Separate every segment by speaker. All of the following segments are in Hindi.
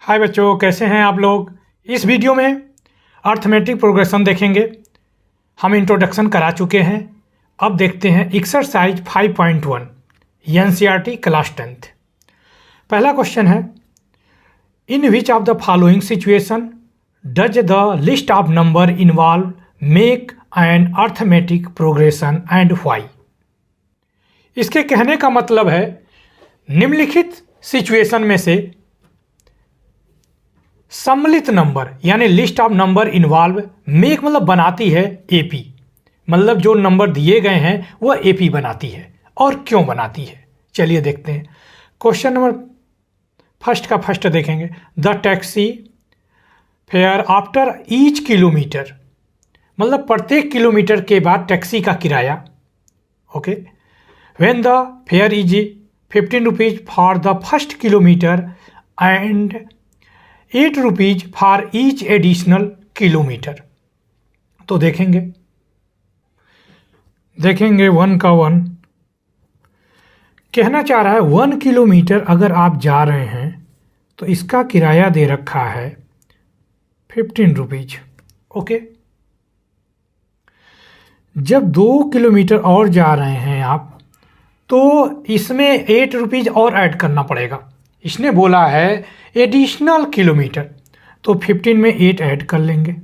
Speaker 1: हाय बच्चों, कैसे हैं आप लोग। इस वीडियो में अर्थमेटिक प्रोग्रेशन देखेंगे। हम इंट्रोडक्शन करा चुके हैं। अब देखते हैं एक्सरसाइज 5.1 एनसीईआरटी क्लास 10th। पहला क्वेश्चन है, in which of the following situation does the list of number involve make an arithmetic progression and why. इसके कहने का मतलब है, निम्नलिखित सिचुएशन में से सम्मिलित नंबर यानी list of number involve make मतलब बनाती है एपी, मतलब जो नंबर दिए गए हैं वह एपी बनाती है। और क्यों बनाती है, चलिए देखते हैं। क्वेश्चन नंबर फर्स्ट का फर्स्ट देखेंगे। The taxi fare after each kilometre, मतलब प्रत्येक किलोमीटर के बाद टैक्सी का किराया। Okay, when the fair is 15 rupees for the first kilometre and 8 rupees for each additional kilometre. तो देखेंगे 1 का 1 कहना चाह रहा है 1 किलोमीटर अगर आप जा रहे हैं तो इसका किराया दे रखा है 15 रुपीज। ओके, जब 2 किलोमीटर और जा रहे हैं आप तो इसमें 8 रुपीज और ऐड करना पड़ेगा। इसने बोला है एडिशनल किलोमीटर, तो 15 में 8 ऐड कर लेंगे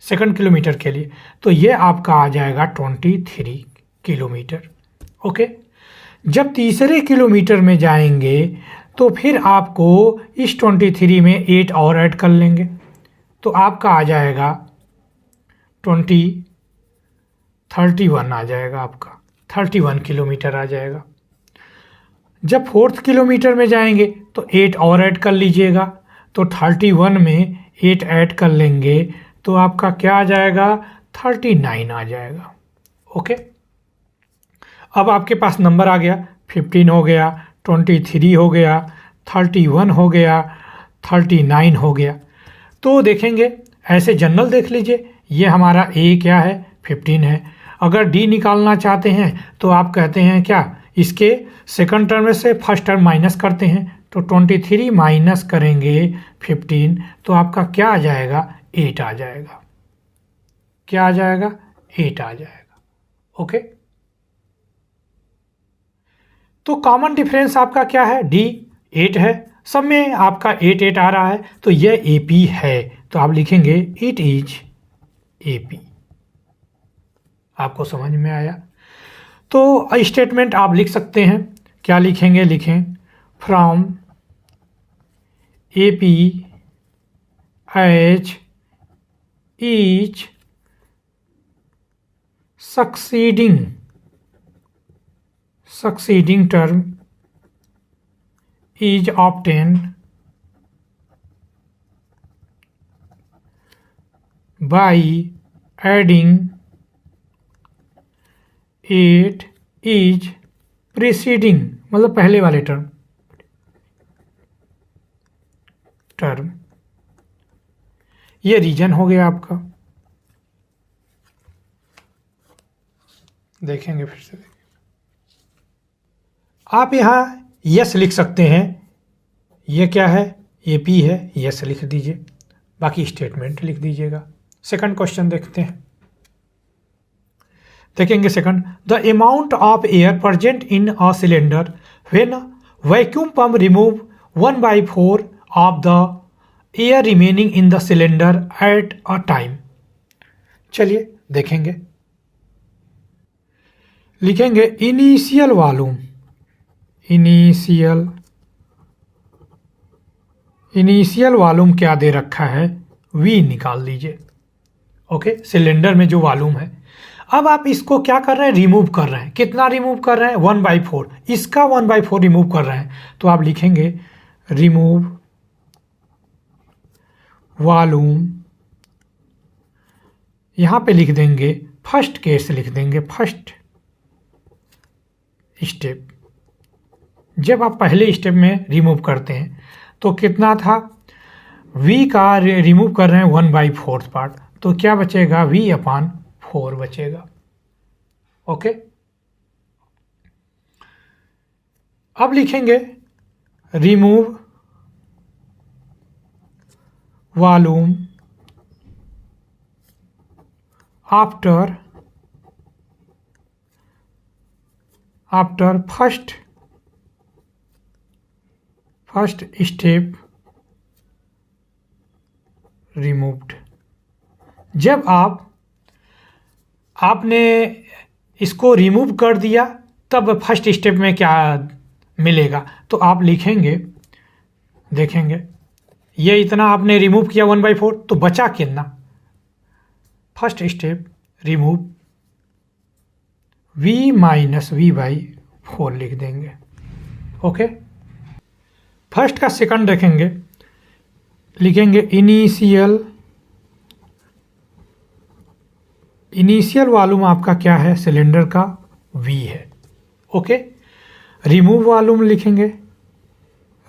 Speaker 1: सेकंड किलोमीटर के लिए, तो ये आपका आ जाएगा 23 किलोमीटर। ओके, जब तीसरे किलोमीटर में जाएंगे तो फिर आपको इस 23 में 8 और ऐड कर लेंगे, तो आपका आ जाएगा 31 आ जाएगा, आपका 31 किलोमीटर आ जाएगा। जब 4th किलोमीटर में जाएंगे तो 8 और ऐड कर लीजिएगा, तो 31 में 8 ऐड कर लेंगे तो आपका क्या आ जाएगा 39 आ जाएगा। ओके, अब आपके पास नंबर आ गया, 15 हो गया, 23 हो गया, 31 हो गया, 39 हो गया। तो देखेंगे ऐसे जनरल देख लीजिए, ये हमारा ए क्या है 15 है। अगर डी निकालना चाहते हैं तो आप कहते हैं क्या, इसके सेकंड टर्म में से फर्स्ट टर्म माइनस करते हैं, तो 23 माइनस करेंगे 15 तो आपका क्या आ जाएगा 8 आ जाएगा। क्या आ जाएगा 8 आ जाएगा। ओके, तो कॉमन डिफरेंस आपका क्या है, डी 8 है, सब में आपका 8 आ रहा है, तो यह एपी है। तो आप लिखेंगे इट इज एपी। आपको समझ में आया। तो स्टेटमेंट आप लिख सकते हैं, क्या लिखेंगे, लिखें from AP H each succeeding term is obtained by adding 8 is preceding, मतलब पहले वाले टर्म। ये रीजन हो गया आपका। देखेंगे फिर से, आप यहाँ यस लिख सकते हैं, ये क्या है एपी है, यस लिख दीजिए, बाकी स्टेटमेंट लिख दीजिएगा। सेकंड क्वेश्चन देखते हैं। देखेंगे second, the amount of air present in a cylinder when vacuum pump remove 1/4 of the air remaining in the cylinder at a time. चलिए देखेंगे, लिखेंगे इनिशियल वॉल्यूम, इनिशियल वॉल्यूम क्या दे रखा है, वी निकाल लीजिए। ओके, सिलेंडर में जो वॉल्यूम है। अब आप इसको क्या कर रहे हैं, रिमूव कर रहे हैं। कितना रिमूव कर रहे हैं 1/4, इसका 1/4 रिमूव कर रहे हैं, तो आप लिखेंगे रिमूव वॉल्यूम, यहां पे लिख देंगे फर्स्ट केस, लिख देंगे फर्स्ट स्टेप। जब आप पहले स्टेप में रिमूव करते हैं तो कितना था, v का रिमूव कर रहे हैं 1/4 पार्ट, तो क्या बचेगा v/4 बचेगा। ओके, अब लिखेंगे remove volume after first step removed। जब आपने इसको रिमूव कर दिया तब फर्स्ट स्टेप में क्या मिलेगा, तो आप लिखेंगे, देखेंगे ये इतना आपने रिमूव किया 1/4, तो बचा कितना, first step remove v minus v/4 लिख देंगे। ओके, फर्स्ट का सेकंड देखेंगे, लिखेंगे इनिशियल वॉल्यूम आपका क्या है, सिलेंडर का v है। ओके, रिमूव वॉल्यूम लिखेंगे,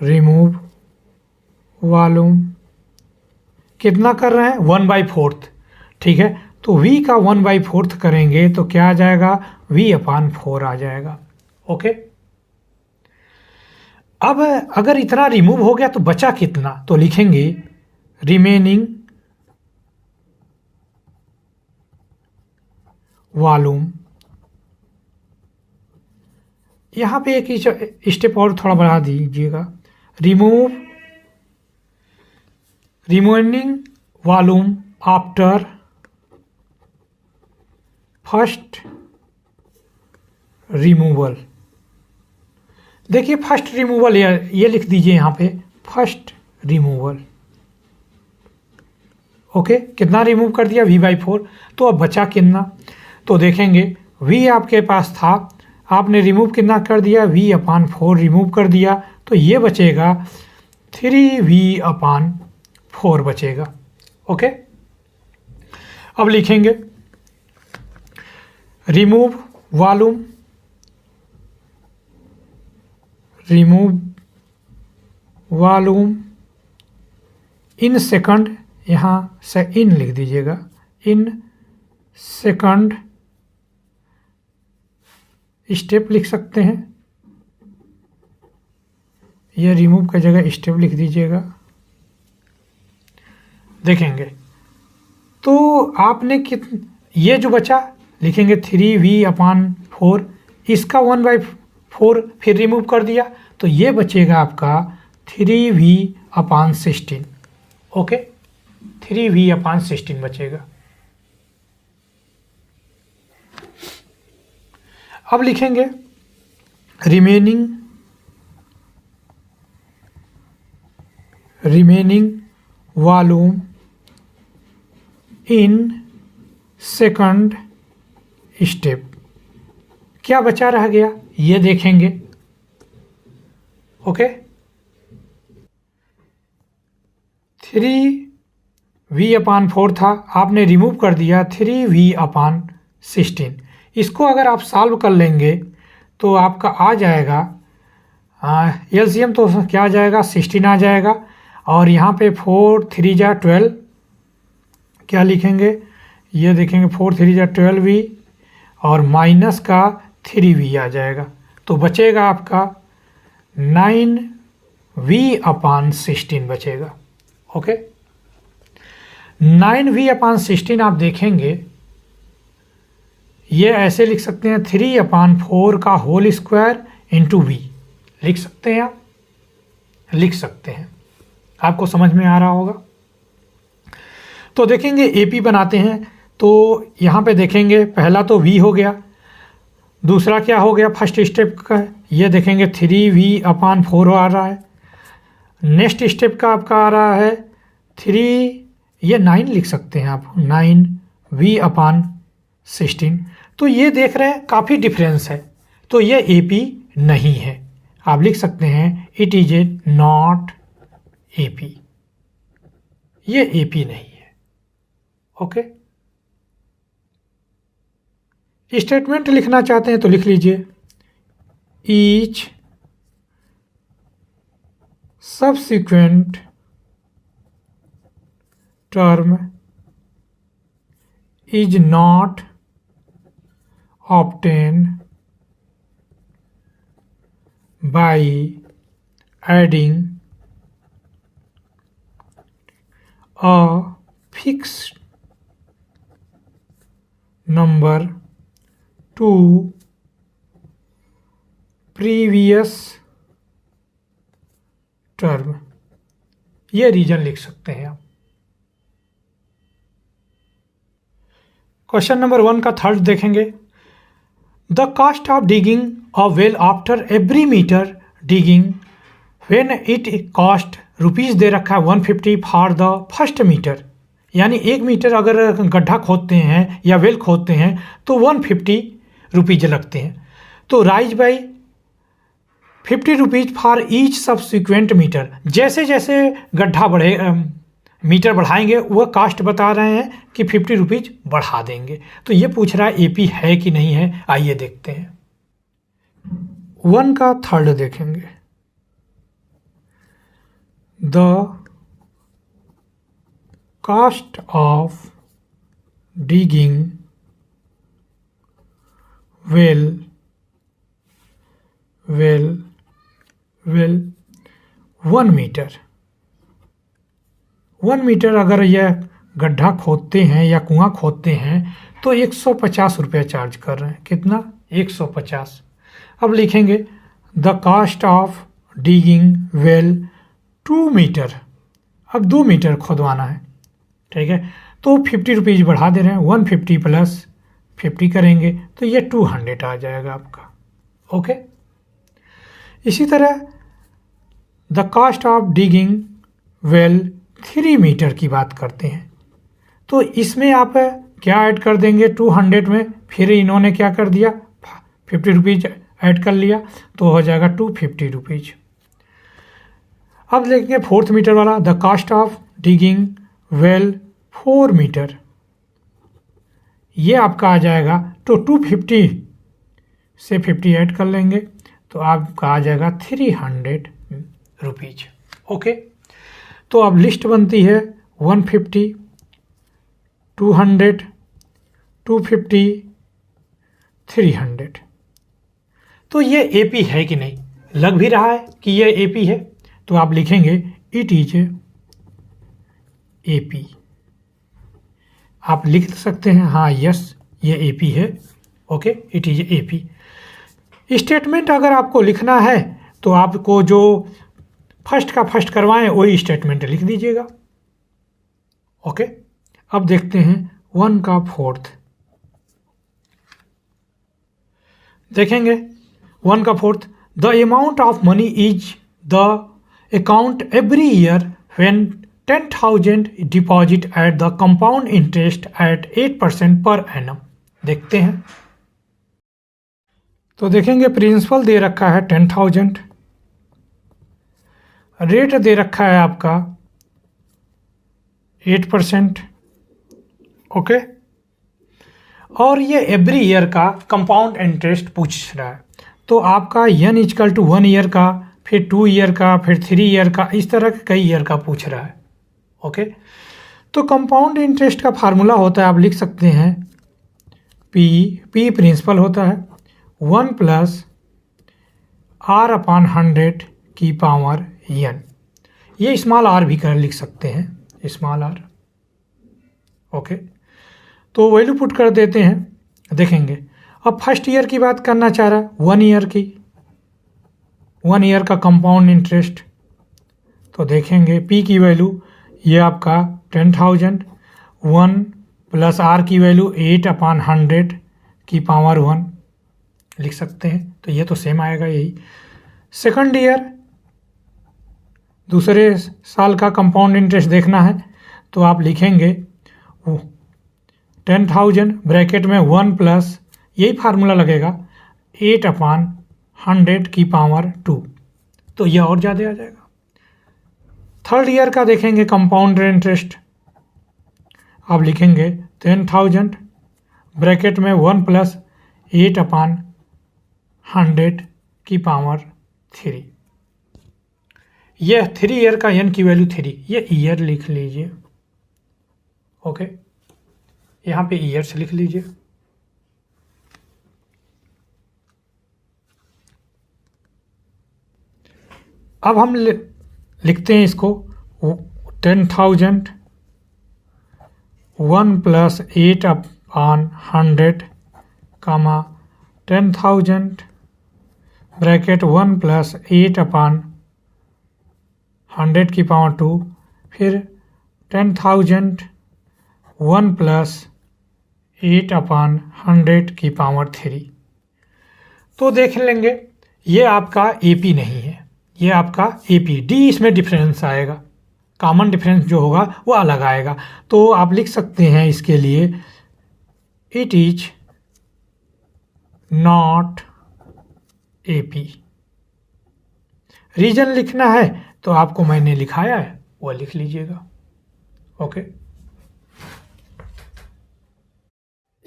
Speaker 1: रिमूव वॉल्यूम कितना कर रहे हैं, 1/4। ठीक है, तो v का 1/4 करेंगे तो क्या आ जाएगा, v/4 आ जाएगा। ओके, अब अगर इतना रिमूव हो गया तो बचा कितना, तो लिखेंगे रिमेनिंग वॉल्यूम। यहां पे एक स्टेप और थोड़ा बढ़ा दीजिएगा, remaining volume after first removal. देखिए फर्स्ट रिमूवल ये लिख दीजिए यहाँ पे, फर्स्ट रिमूवल। ओके, कितना रिमूव कर दिया, v/4। तो अब बचा कितना, तो देखेंगे v आपके पास था, आपने रिमूव कितना कर दिया, v/4 रिमूव कर दिया, तो ये बचेगा 3v/4 बचेगा। ओके, अब लिखेंगे रिमूव वॉल्यूम इन सेकंड, यहाँ से इन लिख दीजिएगा, इन सेकंड स्टेप लिख सकते हैं, यह रिमूव की जगह स्टेप लिख दीजिएगा। देखेंगे तो आपने ये जो बचा लिखेंगे 3v/4, इसका 1/4 फिर रिमूव कर दिया, तो ये बचेगा आपका 3v/16। ओके, 3v/16 बचेगा। अब लिखेंगे remaining volume in second step. क्या बचा रह गया, ये देखेंगे। ओके, 3v/4 था, आपने रिमूव कर दिया 3v/16। इसको अगर आप सॉल्व कर लेंगे तो आपका आ जाएगा एलसीएम, तो क्या आ जाएगा, 16 आ जाएगा। और यहाँ पे 4 3 जा 12, क्या लिखेंगे, ये देखेंगे 4 3 जा 12v और माइनस का 3v आ जाएगा, तो बचेगा आपका 9v/16 बचेगा। ओके, 9v/16 आप देखेंगे, ये ऐसे लिख सकते हैं 3/4 का होल स्क्वायर इंटू v लिख सकते हैं, आप लिख सकते हैं, आपको समझ में आ रहा होगा। तो देखेंगे एपी बनाते हैं, तो यहाँ पे देखेंगे पहला तो v हो गया, दूसरा क्या हो गया फर्स्ट स्टेप का, ये देखेंगे 3v/4 आ रहा है। नेक्स्ट स्टेप का आपका आ रहा है 3, ये 9 लिख सकते हैं आप, 9v/16। तो ये देख रहे हैं काफ़ी डिफरेंस है, तो ये एपी नहीं है, आप लिख सकते हैं it is A not AP, ये एपी नहीं है। ओके, स्टेटमेंट लिखना चाहते हैं तो लिख लीजिए, each subsequent term is not obtained by adding a fixed number to previous term। ये रीजन लिख सकते हैं आप। क्वेश्चन नंबर 1 का थर्ड देखेंगे। The cost of digging a well after every metre digging when it cost rupees दे रखा है 150 फॉर द फर्स्ट मीटर, यानी 1 मीटर अगर गड्ढा खोदते हैं या वेल खोदते हैं तो 150 रुपीज़ लगते हैं। तो rise by 50 rupees for each subsequent metre. जैसे जैसे गड्ढा बढ़े मीटर बढ़ाएंगे वह कास्ट बता रहे हैं कि 50 रुपीज़ बढ़ा देंगे। तो ये पूछ रहा है एपी है कि नहीं है, आइए देखते हैं। 1 का थर्ड देखेंगे। The cost of digging well 1 metre. 1 metre अगर यह गड्ढा खोदते हैं या कुआं खोदते हैं तो 150 रुपये चार्ज कर रहे हैं। कितना? 150। अब लिखेंगे the cost of digging well 2 metre. अब 2 मीटर खोदवाना है, ठीक है, तो 50 रुपीज़ बढ़ा दे रहे हैं। 150 प्लस 50 करेंगे तो ये 200 आ जाएगा आपका। ओके, इसी तरह the cost of digging well 3 metre की बात करते हैं तो इसमें आप क्या ऐड कर देंगे 200 में, फिर इन्होंने क्या कर दिया 50 रुपीज़ ऐड कर लिया तो हो जाएगा 250 रुपीज़। अब देखेंगे 4th मीटर वाला। The cost of digging well 4 metre, ये आपका आ जाएगा तो 250 से 50 ऐड कर लेंगे तो आपका आ जाएगा 300 रुपीज़। ओके, तो अब लिस्ट बनती है 150, 200, 250, 300। तो ये एपी है कि नहीं, लग भी रहा है कि ये एपी है तो आप लिखेंगे इट इज एपी। आप लिख सकते हैं हाँ यस ये एपी है। Okay, it is AP. Statement अगर आपको लिखना है तो आपको जो फर्स्ट का फर्स्ट करवाएं वही स्टेटमेंट लिख दीजिएगा। ओके, अब देखते हैं 1 का 4th देखेंगे। 1 का 4th। The amount of money is the account every year when 10,000 deposit at the compound interest eight 8% per annum. देखते हैं तो देखेंगे प्रिंसिपल दे रखा है 10,000, रेट दे रखा है आपका 8%। ओके, और ये एवरी ईयर का कंपाउंड इंटरेस्ट पूछ रहा है तो आपका n इक्वल टू 1 ईयर का, फिर 2 ईयर का, फिर 3 ईयर का, इस तरह के कई ईयर का पूछ रहा है। ओके, तो कंपाउंड इंटरेस्ट का फार्मूला होता है, आप लिख सकते हैं पी प्रिंसिपल होता है 1 प्लस R/100 की पावर n। ये स्मॉल r भी कर लिख सकते हैं, स्मॉल r। ओके, तो वैल्यू पुट कर देते हैं। देखेंगे अब फर्स्ट ईयर की बात करना चाह रहा है 1 ईयर की, 1 ईयर का कंपाउंड इंटरेस्ट। तो देखेंगे p की वैल्यू ये आपका 10,000, 1 प्लस r की वैल्यू 8/100 की पावर 1 लिख सकते हैं। तो ये तो सेम आएगा यही। सेकंड ईयर दूसरे साल का कंपाउंड इंटरेस्ट देखना है तो आप लिखेंगे 10,000 ब्रैकेट में 1 प्लस यही फार्मूला लगेगा 8/100 की पावर 2, तो यह और ज़्यादा आ जाएगा। थर्ड ईयर का देखेंगे कंपाउंड इंटरेस्ट, आप लिखेंगे 10,000 ब्रैकेट में 1 प्लस 8/100 की पावर 3। यह 3 ईयर का n की वैल्यू 3, ये ईयर लिख लीजिए। ओके, यहाँ पे ईयर से लिख लीजिए। अब हम लिखते हैं इसको 10,000 1 प्लस 8 अपॉन 100 कामा 10,000 ब्रैकेट 1 प्लस 8 अपॉन 100 की पावर 2, फिर 10,000 1 प्लस 8 अपॉन 100 की पावर 3। तो देख लेंगे ये आपका AP नहीं है, ये आपका AP, D इसमें डिफरेंस आएगा, कॉमन डिफरेंस जो होगा वो अलग आएगा। तो आप लिख सकते हैं इसके लिए it is not AP। Reason लिखना है तो आपको मैंने लिखाया है वो लिख लीजिएगा। ओके।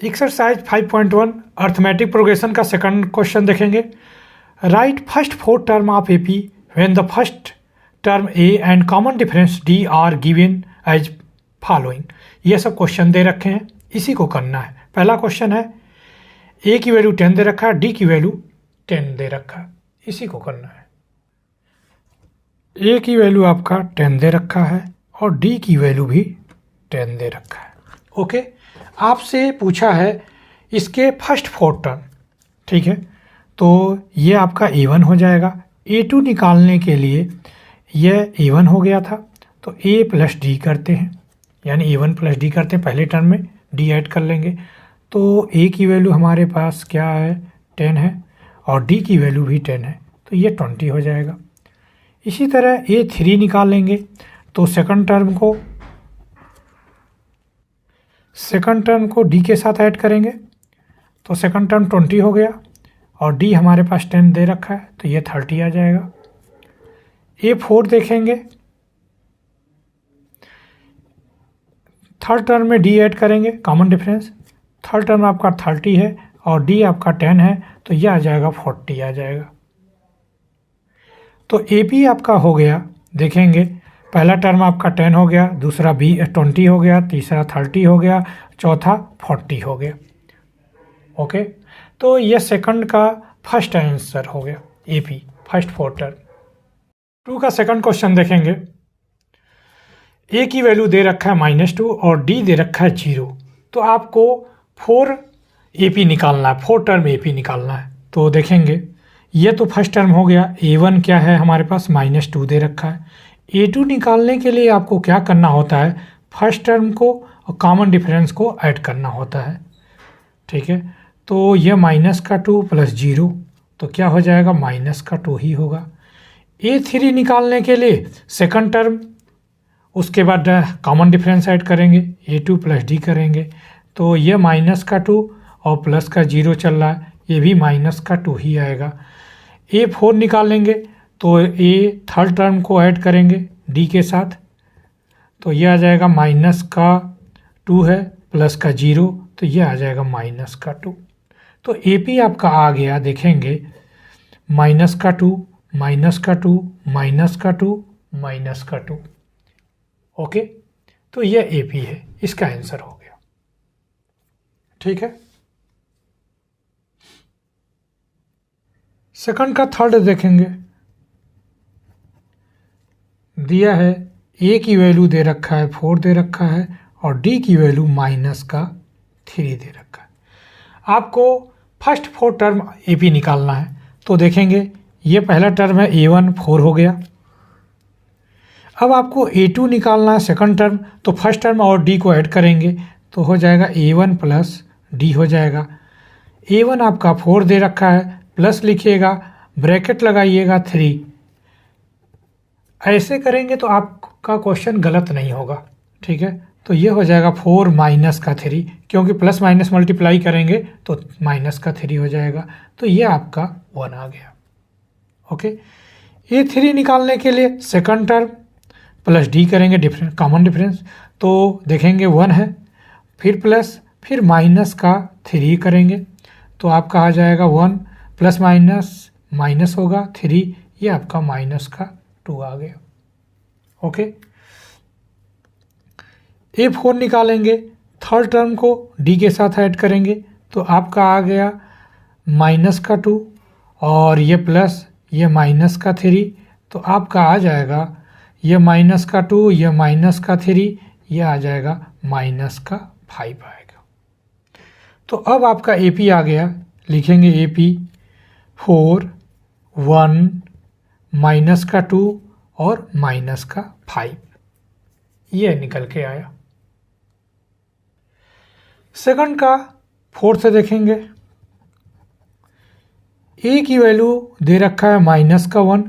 Speaker 1: एक्सरसाइज 5.1 अर्थमेटिक प्रोग्रेशन का सेकंड क्वेश्चन देखेंगे। Right first 4 term of AP when the first term A and common difference D are given as following. ये सब क्वेश्चन दे रखे हैं, इसी को करना है। पहला क्वेश्चन है A की वैल्यू 10 दे रखा है, D की वैल्यू 10 दे रखा है, इसी को करना है। A की वैल्यू आपका 10 दे रखा है और D की वैल्यू भी 10 दे रखा है। ओके, आपसे पूछा है इसके फर्स्ट 4 टर्म, ठीक है, तो ये आपका A1 हो जाएगा। A2 निकालने के लिए यह A1 हो गया था, तो A प्लस D करते हैं, यानी A1 प्लस D करते हैं, पहले टर्म में D ऐड कर लेंगे। तो A की वैल्यू हमारे पास क्या है, 10 है, और D की वैल्यू भी 10 है, तो ये 20 हो जाएगा। इसी तरह A3 निकालेंगे तो सेकंड टर्म को D के साथ ऐड करेंगे, तो सेकंड टर्म 20 हो गया, और D हमारे पास 10 दे रखा है, तो ये 30 आ जाएगा। A4 देखेंगे, थर्ड टर्म में D ऐड करेंगे, कॉमन डिफरेंस, थर्ड टर्म आपका 30 है और D आपका 10 है, तो यह आ जाएगा 40 आ जाएगा। तो AP आपका हो गया, देखेंगे पहला टर्म आपका 10 हो गया, दूसरा 20 हो गया, तीसरा 30 हो गया, चौथा 40 हो गया। ओके, तो ये सेकंड का फर्स्ट आंसर हो गया, AP फर्स्ट 4 टर्म। 2 का सेकंड क्वेश्चन देखेंगे। A की वैल्यू दे रखा है -2 और D दे रखा है 0, तो आपको 4 AP निकालना है, 4 टर्म AP निकालना है। तो देखेंगे ये तो फर्स्ट टर्म हो गया, A1 क्या है हमारे पास -2 दे रखा है। A2 निकालने के लिए आपको क्या करना होता है, फर्स्ट टर्म को और कॉमन डिफरेंस को ऐड करना होता है, ठीक है। तो ये -2 प्लस 0, तो क्या हो जाएगा, -2 ही होगा। A3 निकालने के लिए सेकंड टर्म, उसके बाद कॉमन डिफरेंस ऐड करेंगे, A2 प्लस D करेंगे, तो ये -2 और प्लस का 0 चल रहा है, ये भी -2 ही आएगा। A4 निकालेंगे तो A थर्ड टर्म को ऐड करेंगे D के साथ, तो ये आ जाएगा -2 है प्लस का 0, तो ये आ जाएगा -2। तो AP आपका आ गया, देखेंगे -2 -2 -2 ओके, तो ये AP है, इसका आंसर हो गया, ठीक है। सेकंड का थर्ड देखेंगे, दिया है A की वैल्यू दे रखा है 4 दे रखा है और D की वैल्यू -3 दे रखा है। आपको फर्स्ट 4 टर्म AP निकालना है, तो देखेंगे ये पहला टर्म है A1 4 हो गया। अब आपको A2 निकालना है सेकंड टर्म, तो फर्स्ट टर्म और D को ऐड करेंगे, तो हो जाएगा A1 प्लस D हो जाएगा। A1 आपका 4 दे रखा है, प्लस लिखिएगा, ब्रैकेट लगाइएगा 3। ऐसे करेंगे तो आपका क्वेश्चन गलत नहीं होगा, ठीक है। तो ये हो जाएगा 4 माइनस का 3, क्योंकि प्लस माइनस मल्टीप्लाई करेंगे तो माइनस का 3 हो जाएगा, तो ये आपका 1 आ गया। ओके, A3 निकालने के लिए सेकंड टर्म प्लस D करेंगे, डिफरेंस कॉमन डिफरेंस, तो देखेंगे 1 है, फिर प्लस, फिर माइनस का 3 करेंगे, तो आपका आ जाएगा 1 प्लस माइनस होगा 3, ये आपका -2 आ गया। ओके, A4 निकालेंगे, थर्ड टर्म को D के साथ ऐड करेंगे, तो आपका आ गया -2 और ये प्लस, ये -3, तो आपका आ जाएगा ये -2, ये -3, ये आ जाएगा -5 आएगा। तो अब आपका AP आ गया, लिखेंगे AP 4, 1, -2 और -5, ये निकल के आया। सेकंड का फोर्थ देखेंगे, A की वैल्यू दे रखा है -1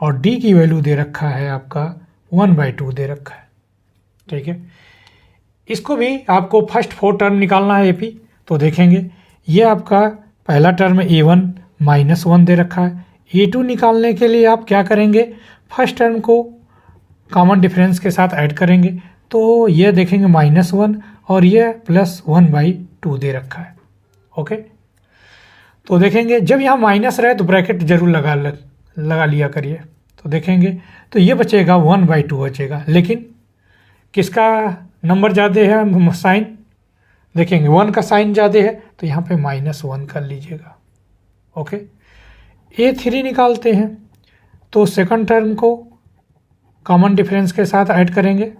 Speaker 1: और D की वैल्यू दे रखा है आपका 1/2 दे रखा है, ठीक है। इसको भी आपको फर्स्ट 4 टर्म निकालना है AP। तो देखेंगे ये आपका पहला टर्म A1 -1 दे रखा है। A2 निकालने के लिए आप क्या करेंगे, फर्स्ट टर्म को कॉमन डिफरेंस के साथ ऐड करेंगे, तो ये देखेंगे -1 और ये +1/2 दे रखा है, ओके। तो देखेंगे जब यहाँ माइनस रहे तो ब्रैकेट जरूर लगा लिया करिए। तो देखेंगे तो ये बचेगा 1/2 बचेगा, लेकिन किसका नंबर ज़्यादा है, साइन देखेंगे 1 का साइन ज़्यादा है, तो यहाँ पे -1 कर लीजिएगा, ओके। A3 निकालते हैं, तो सेकंड टर्म को कॉमन डिफरेंस के साथ ऐड करेंगे,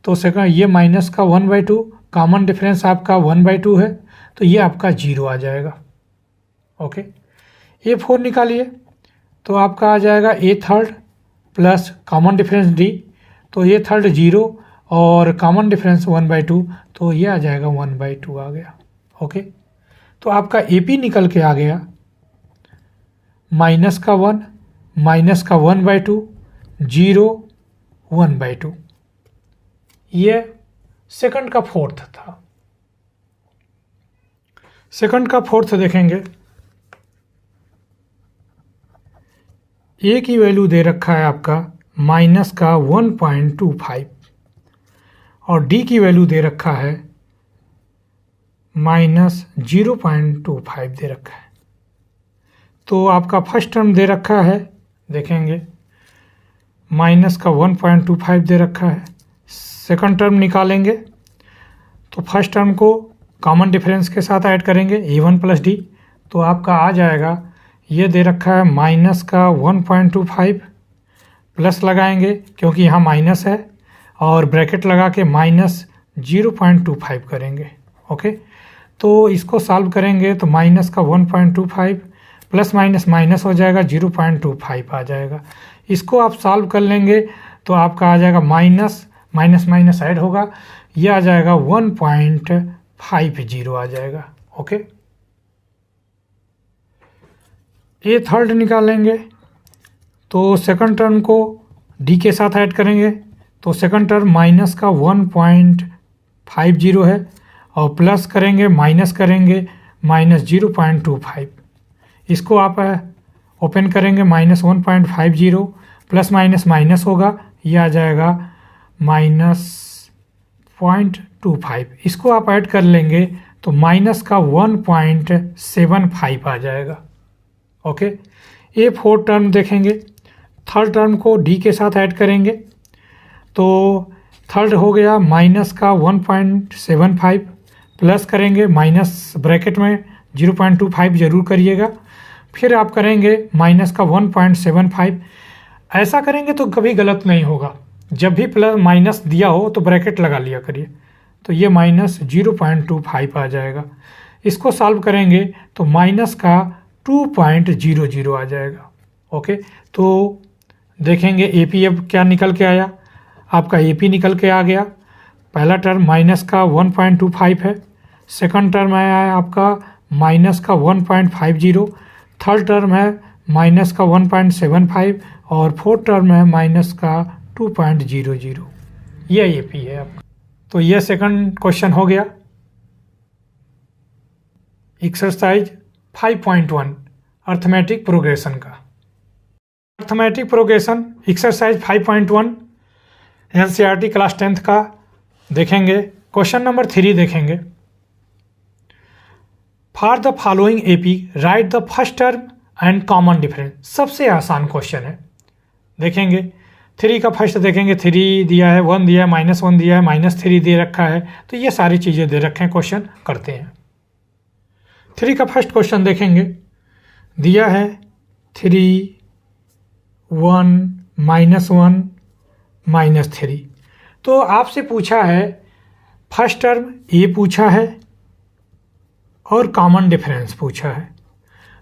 Speaker 1: तो सेकंड ये माइनस का 1/2, कॉमन डिफरेंस आपका 1/2 है, तो ये आपका 0 आ जाएगा, ओके। A4 निकालिए, तो आपका आ जाएगा A3 plus common difference D, तो A3 0 और कॉमन डिफरेंस 1/2, तो ये आ जाएगा 1/2 आ गया, ओके। तो आपका AP निकल के आ गया -1 -1/2 0 1/2, ये सेकंड का फोर्थ था। सेकंड का फोर्थ देखेंगे, A की वैल्यू दे रखा है आपका -1.25 और D की वैल्यू दे रखा है -0.25 दे रखा है। तो आपका फर्स्ट टर्म दे रखा है, देखेंगे -1.25 दे रखा है। सेकंड टर्म निकालेंगे, तो फर्स्ट टर्म को कॉमन डिफरेंस के साथ ऐड करेंगे A1 + D, तो आपका आ जाएगा, ये दे रखा है -1.25 प्लस लगाएंगे क्योंकि यहाँ माइनस है, और ब्रैकेट लगा के -0.25 करेंगे, ओके। तो इसको सॉल्व करेंगे तो -1.25 प्लस माइनस हो जाएगा, 0.25 आ जाएगा। इसको आप सॉल्व कर लेंगे तो आपका आ जाएगा माइनस ऐड होगा, ये आ जाएगा 1.50 आ जाएगा, ओके। A3 निकालेंगे, तो सेकंड टर्म को D के साथ ऐड करेंगे, तो सेकंड टर्म -1.50 है और प्लस करेंगे माइनस करेंगे -0.25, इसको आप ओपन करेंगे -1.50 प्लस माइनस होगा, ये आ जाएगा -0.25, इसको आप ऐड कर लेंगे तो -1.75 आ जाएगा, ओके। A4 टर्म देखेंगे, थर्ड टर्म को D के साथ ऐड करेंगे, तो थर्ड हो गया -1.75 प्लस करेंगे माइनस ब्रैकेट में 0.25 जरूर करिएगा, फिर आप करेंगे -1.75। ऐसा करेंगे तो कभी गलत नहीं होगा, जब भी प्लस माइनस दिया हो तो ब्रैकेट लगा लिया करिए, तो ये -0.25 आ जाएगा। इसको सॉल्व करेंगे तो -2.00 आ जाएगा, ओके। तो देखेंगे AP अब क्या निकल के आया, आपका AP निकल के आ गया, पहला टर्म -1.25 है, सेकंड टर्म है आपका -1.50, थर्ड टर्म है -1.75 और फोर्थ टर्म है -2.00, यह AP है आपका। तो यह सेकंड क्वेश्चन हो गया। एक्सरसाइज 5.1 अर्थमेटिक प्रोग्रेशन का। Arithmetic progression exercise 5.1 NCERT class 10th का देखेंगे। क्वेश्चन नंबर 3 देखेंगे, for the following AP right the first term and common difference. सबसे आसान क्वेश्चन है, देखेंगे 3 का फर्स्ट देखेंगे, 3 दिया है, 1 दिया है, -1 दिया है, -3 दे रखा है, तो ये सारी चीज़ें दे रखे हैं, क्वेश्चन करते हैं। 3 का फर्स्ट क्वेश्चन देखेंगे, दिया है 3 1 -1 -3, तो आपसे पूछा है फर्स्ट टर्म ए पूछा है और कॉमन डिफरेंस पूछा है।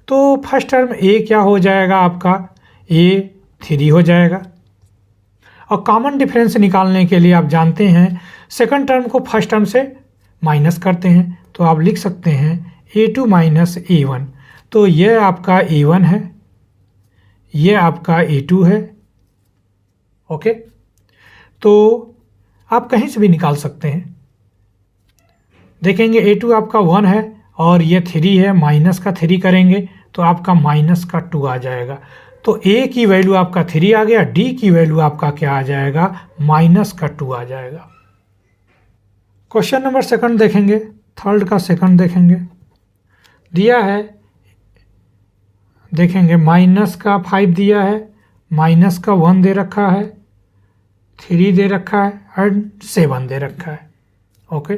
Speaker 1: तो फर्स्ट टर्म ए क्या हो जाएगा आपका, ए 3 हो जाएगा। और कॉमन डिफरेंस निकालने के लिए आप जानते हैं सेकंड टर्म को फर्स्ट टर्म से माइनस करते हैं, तो आप लिख सकते हैं a2 माइनस a1। तो ये आपका a1 है, ये आपका a2 है। ओके, तो आप कहीं से भी निकाल सकते हैं। देखेंगे a2 आपका 1 है और ये 3 है, माइनस का 3 करेंगे तो आपका माइनस का 2 आ जाएगा। तो a की वैल्यू आपका 3 आ गया, d की वैल्यू आपका क्या आ जाएगा, माइनस का 2 आ जाएगा। क्वेश्चन नंबर सेकंड देखेंगे, थर्ड का सेकंड देखेंगे। दिया है, देखेंगे माइनस का 5 दिया है, माइनस का 1 दे रखा है, 3 दे रखा है एंड 7 दे रखा है। ओके,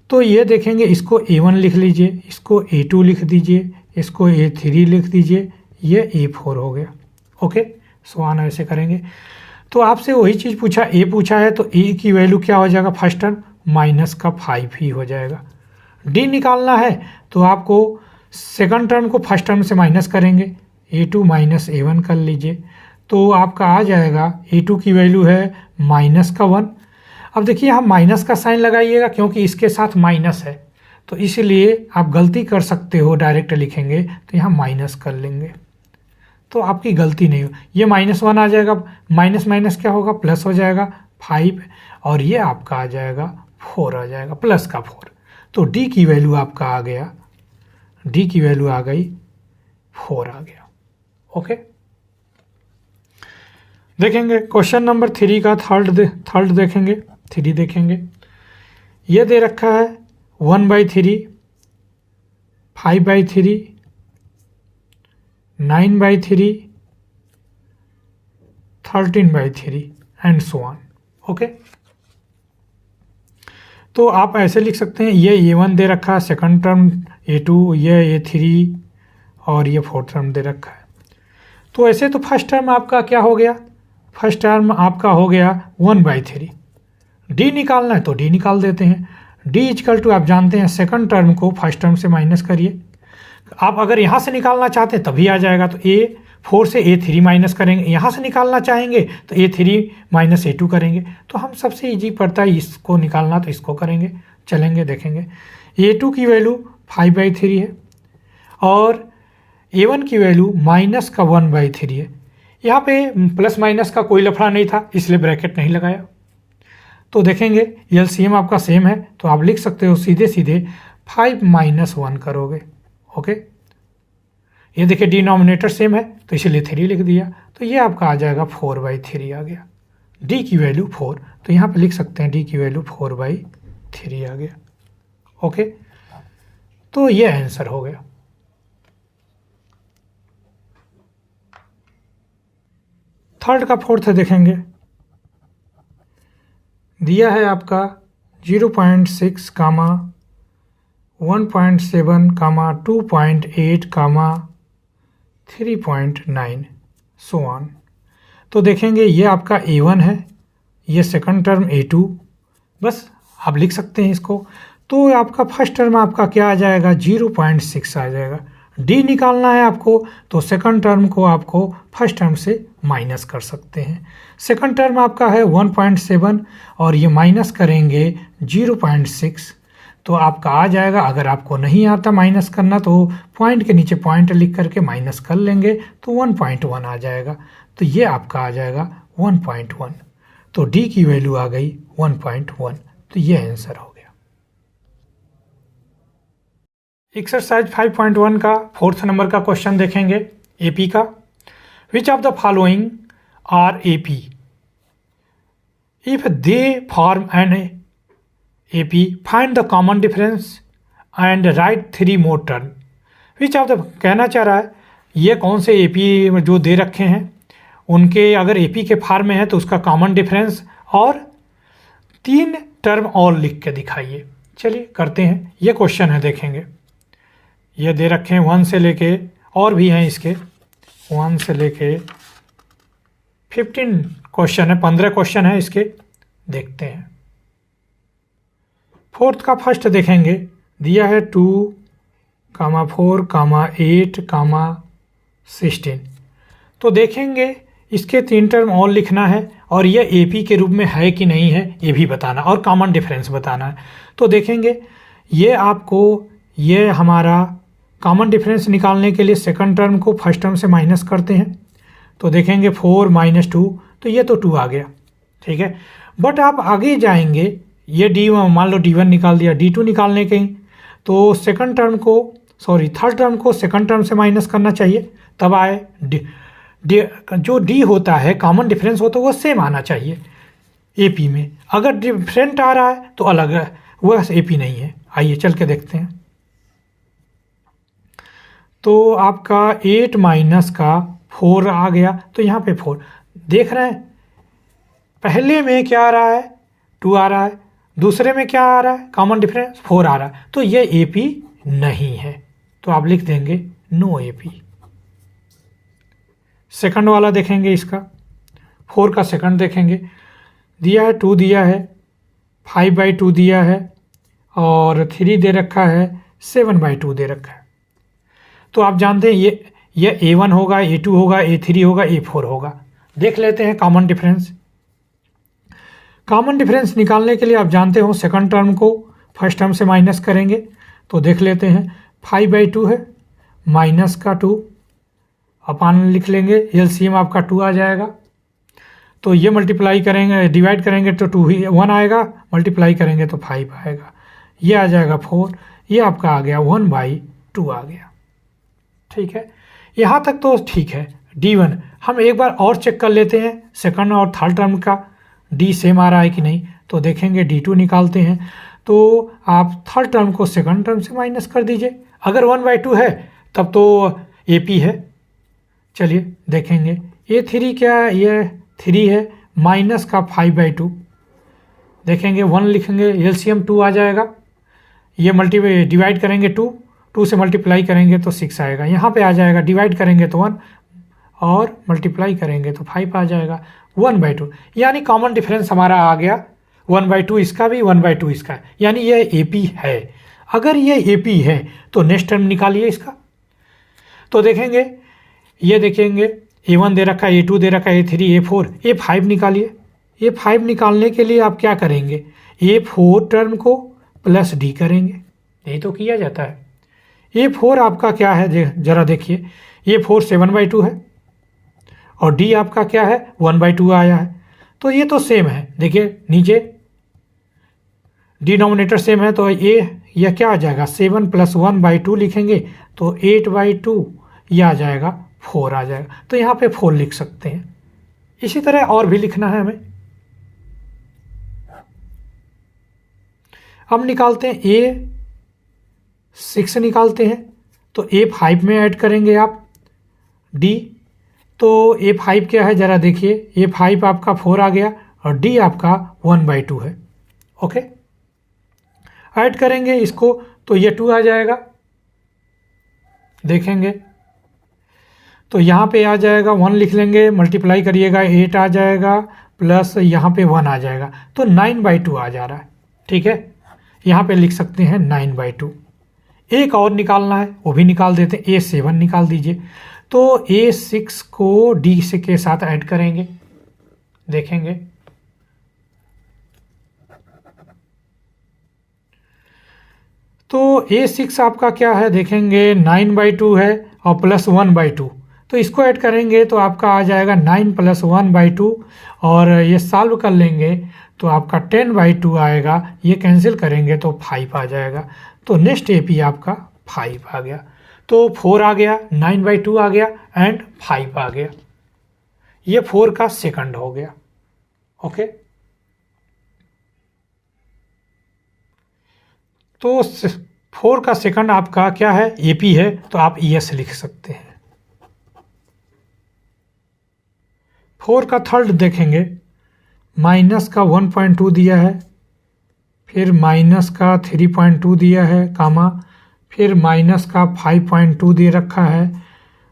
Speaker 1: तो ये देखेंगे, इसको a1 लिख लीजिए, इसको a2 लिख दीजिए, इसको a3 लिख दीजिए, ये a4 हो गया। ओके, सवाल ऐसे करेंगे। तो आपसे वही चीज़ पूछा, a पूछा है, तो a की वैल्यू क्या हो जाएगा, फर्स्ट टर्म माइनस का 5 ही हो जाएगा। d निकालना है तो आपको सेकंड टर्म को फर्स्ट टर्म से माइनस करेंगे, a2 माइनस a1 कर लीजिए, तो आपका आ जाएगा a2 की वैल्यू है माइनस का 1। अब देखिए हम माइनस का साइन लगाइएगा क्योंकि इसके साथ माइनस है, तो इसलिए आप गलती कर सकते हो, डायरेक्ट लिखेंगे तो यहाँ माइनस कर लेंगे तो आपकी गलती नहीं हो। ये -1 आ जाएगा, माइनस माइनस क्या होगा, प्लस हो जाएगा 5, और ये आपका आ जाएगा 4 आ जाएगा, प्लस का 4। तो d की वैल्यू आपका आ गया, d की वैल्यू आ गई 4 आ गया। ओके, देखेंगे क्वेश्चन नंबर 3 का थर्ड देखेंगे, 3 देखेंगे। ये दे रखा है 1/3, 5/3, 9/3, 13/3 एंड सो ऑन। ओके, तो आप ऐसे लिख सकते हैं, ये a1 दे रखा है, सेकंड टर्म a2, ये a3 और ये फोर्थ टर्म दे रखा है। तो ऐसे तो फर्स्ट टर्म आपका क्या हो गया, फर्स्ट टर्म आपका हो गया 1/3। d निकालना है तो d निकाल देते हैं, d इक्वल टू आप जानते हैं सेकंड टर्म को फर्स्ट टर्म से माइनस करिए। आप अगर यहाँ से निकालना चाहते हैं तभी आ जाएगा, तो a4 से a3 माइनस करेंगे, यहाँ से निकालना चाहेंगे तो a3 माइनस a2 करेंगे। तो हम सबसे इजी पड़ता है इसको निकालना, तो इसको करेंगे, चलेंगे देखेंगे। a2 की वैल्यू 5/3 है और a1 की वैल्यू माइनस का 1/3 है। यहाँ पे प्लस माइनस का कोई लफड़ा नहीं था इसलिए ब्रैकेट नहीं लगाया। तो देखेंगे एलसीएम आपका सेम है, तो आप लिख सकते हो सीधे सीधे 5 - 1 करोगे। ओके, ये देखिए डिनोमिनेटर सेम है तो इसलिए 3 लिख दिया, तो ये आपका आ जाएगा 4/3 आ गया। d की वैल्यू 4, तो यहाँ पे लिख सकते हैं d की वैल्यू 4/3 आ गया। ओके, तो ये आंसर हो गया। थर्ड का फोर्थ देखेंगे, दिया है आपका 0.6, 1.7, 2.8, 3.9 सो ऑन। तो देखेंगे ये आपका a1 है, ये सेकंड टर्म a2, बस आप लिख सकते हैं इसको। तो आपका फर्स्ट टर्म आपका क्या आ जाएगा, 0.6 आ जाएगा। d निकालना है आपको तो सेकंड टर्म को आपको फर्स्ट टर्म से माइनस कर सकते हैं। सेकंड टर्म आपका है 1.7 और ये माइनस करेंगे 0.6, तो आपका आ जाएगा। अगर आपको नहीं आता माइनस करना तो पॉइंट के नीचे पॉइंट लिख करके माइनस कर लेंगे तो 1.1 आ जाएगा। तो ये आपका आ जाएगा 1.1, तो d की वैल्यू आ गई 1.1, तो ये आंसर हो गया। एक्सरसाइज 5.1 का फोर्थ नंबर का क्वेश्चन देखेंगे, एपी का। Which of the following are AP if they form an AP, find the common difference and write 3 more term. Which of the कहना चाह रहा है ये कौन से एपी जो दे रखे हैं उनके अगर एपी के फॉर्म में है तो उसका कॉमन डिफरेंस और 3 टर्म और लिख के दिखाइए। चलिए करते हैं, ये क्वेश्चन है देखेंगे। ये दे रखे हैं 1 से लेके, और भी हैं इसके 1 से लेके 15 क्वेश्चन है, 15 क्वेश्चन है इसके, देखते हैं। फोर्थ का फर्स्ट देखेंगे, दिया है 2, 4, 8, 16। तो देखेंगे इसके 3 टर्म और लिखना है और ये एपी के रूप में है कि नहीं है ये भी बताना और कॉमन डिफरेंस बताना है। तो देखेंगे ये आपको, ये हमारा कॉमन डिफरेंस निकालने के लिए सेकंड टर्म को फर्स्ट टर्म से माइनस करते हैं। तो देखेंगे 4 - 2, तो ये तो 2 आ गया, ठीक है। बट आप आगे जाएंगे, ये D1 मान लो D1 निकाल दिया, D2 निकालने के तो सेकंड टर्म को, सॉरी थर्ड टर्म को सेकंड टर्म से माइनस करना चाहिए, तब आए जो D होता है कॉमन डिफरेंस हो तो वो सेम आना चाहिए AP में। अगर डिफरेंट आ रहा है तो अलग है, वह AP नहीं है। आइए चल के देखते हैं। तो आपका 8 माइनस का 4 आ गया, तो यहाँ पे 4 देख रहे हैं। पहले में क्या आ रहा है, 2 आ रहा है, दूसरे में क्या आ रहा है, कॉमन डिफरेंस 4 आ रहा है, तो ये AP नहीं है। तो आप लिख देंगे नो AP। सेकंड वाला देखेंगे, इसका 4 का सेकंड देखेंगे, दिया है 2, दिया है 5/2 दिया है और 3 दे रखा है, 7/2 दे रखा है। तो आप जानते हैं ये A1 होगा, A2 होगा, A3 होगा, A4 होगा। देख लेते हैं कॉमन डिफरेंस। कॉमन डिफरेंस निकालने के लिए आप जानते हो सेकंड टर्म को फर्स्ट टर्म से माइनस करेंगे। तो देख लेते हैं, 5/2 है, माइनस का 2 अपन लिख लेंगे, एलसीएम आपका 2 आ जाएगा। तो ये मल्टीप्लाई करेंगे, डिवाइड करेंगे तो 2 ही 1 आएगा, मल्टीप्लाई करेंगे तो 5 आएगा, ये आ जाएगा 4, ये आपका आ गया 1/2 आ गया, ठीक है। यहाँ तक तो ठीक है। D1 हम एक बार और चेक कर लेते हैं सेकंड और थर्ड टर्म का D सेम आ रहा है कि नहीं। तो देखेंगे D2 निकालते हैं, तो आप थर्ड टर्म को सेकंड टर्म से माइनस कर दीजिए। अगर 1/2 है तब तो AP है। चलिए देखेंगे, A3 क्या है, ये 3 है, माइनस का 5/2 देखेंगे, 1 लिखेंगे, एलसीएम 2 आ जाएगा, ये डिवाइड करेंगे 2 से मल्टीप्लाई करेंगे तो 6 आएगा, यहाँ पे आ जाएगा, डिवाइड करेंगे तो 1 और मल्टीप्लाई करेंगे तो 5 आ जाएगा, 1/2। यानी कॉमन डिफरेंस हमारा आ गया 1/2 इसका भी, 1/2 इसका, यानी ये AP है। अगर ये AP है तो नेक्स्ट टर्म निकालिए इसका। तो देखेंगे, ये देखेंगे A1 दे रखा है, A2 दे रखा है, A3, A4, A5 निकालिए। A5 निकालने के लिए आप क्या करेंगे, A4 टर्म को प्लस D करेंगे, यही तो किया जाता है। A4 आपका क्या है, जरा देखिए, A4 7/2 है और D आपका क्या है, 1/2 आया है। तो ये तो सेम है, देखिए नीचे डिनोमिनेटर सेम है, तो यह क्या आ जाएगा, 7 + 1/2 लिखेंगे तो 8/2, यह आ जाएगा 4 आ जाएगा। तो यहाँ पे 4 लिख सकते हैं। इसी तरह और भी लिखना है हमें। अब निकालते हैं A6 निकालते हैं, तो A5 में ऐड करेंगे आप D। तो A5 क्या है, जरा देखिए, A5 आपका 4 आ गया और D आपका 1/2 है। ओके, ऐड करेंगे इसको तो ये 2 आ जाएगा, देखेंगे तो यहाँ पे आ जाएगा, 1 लिख लेंगे, मल्टीप्लाई करिएगा 8 आ जाएगा, प्लस यहाँ पे 1 आ जाएगा, तो 9/2 आ जा रहा है, ठीक है। यहाँ पे लिख सकते हैं 9/2। एक और निकालना है, वो भी निकाल देते हैं, A7 निकाल दीजिए। तो A6 को D से के साथ ऐड करेंगे, देखेंगे तो A6 आपका क्या है, देखेंगे 9/2 है और प्लस 1/2, तो इसको ऐड करेंगे तो आपका आ जाएगा 9 + 1/2 और ये सॉल्व कर लेंगे तो आपका 10/2 आएगा, ये कैंसिल करेंगे तो 5 आ जाएगा। तो नेक्स्ट AP आपका 5 आ गया। तो 4 आ गया, 9/2 आ गया एंड 5 आ गया, ये 4 का सेकंड हो गया। ओके, तो 4 का सेकंड आपका क्या है, AP है, तो आप ES लिख सकते हैं। 4 का थर्ड देखेंगे, माइनस का 1.2 दिया है, फिर माइनस का 3.2 दिया है, कामा, फिर माइनस का 5.2 दे रखा है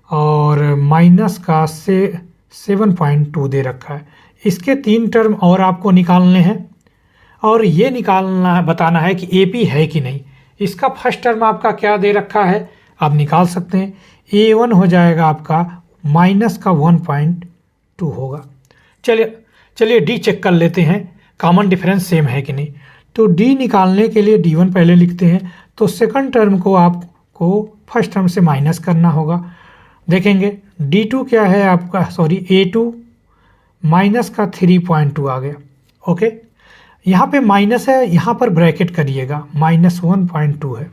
Speaker 1: और माइनस का 7.2 दे रखा है। इसके 3 टर्म और आपको निकालने हैं और ये निकालना है, बताना है कि AP है कि नहीं। इसका फर्स्ट टर्म आपका क्या दे रखा है आप निकाल सकते हैं। A1 हो जाएगा आपका माइनस का 1.2 होगा। चलिए D चेक कर लेते हैं कॉमन डिफरेंस सेम है कि नहीं। तो D निकालने के लिए D1 पहले लिखते हैं, तो सेकंड टर्म को आपको फर्स्ट टर्म से माइनस करना होगा। देखेंगे D2 क्या है आपका, सॉरी A2 माइनस का 3.2 आ गया। ओके, यहाँ पे माइनस है, यहाँ पर ब्रैकेट करिएगा, माइनस 1.2 है,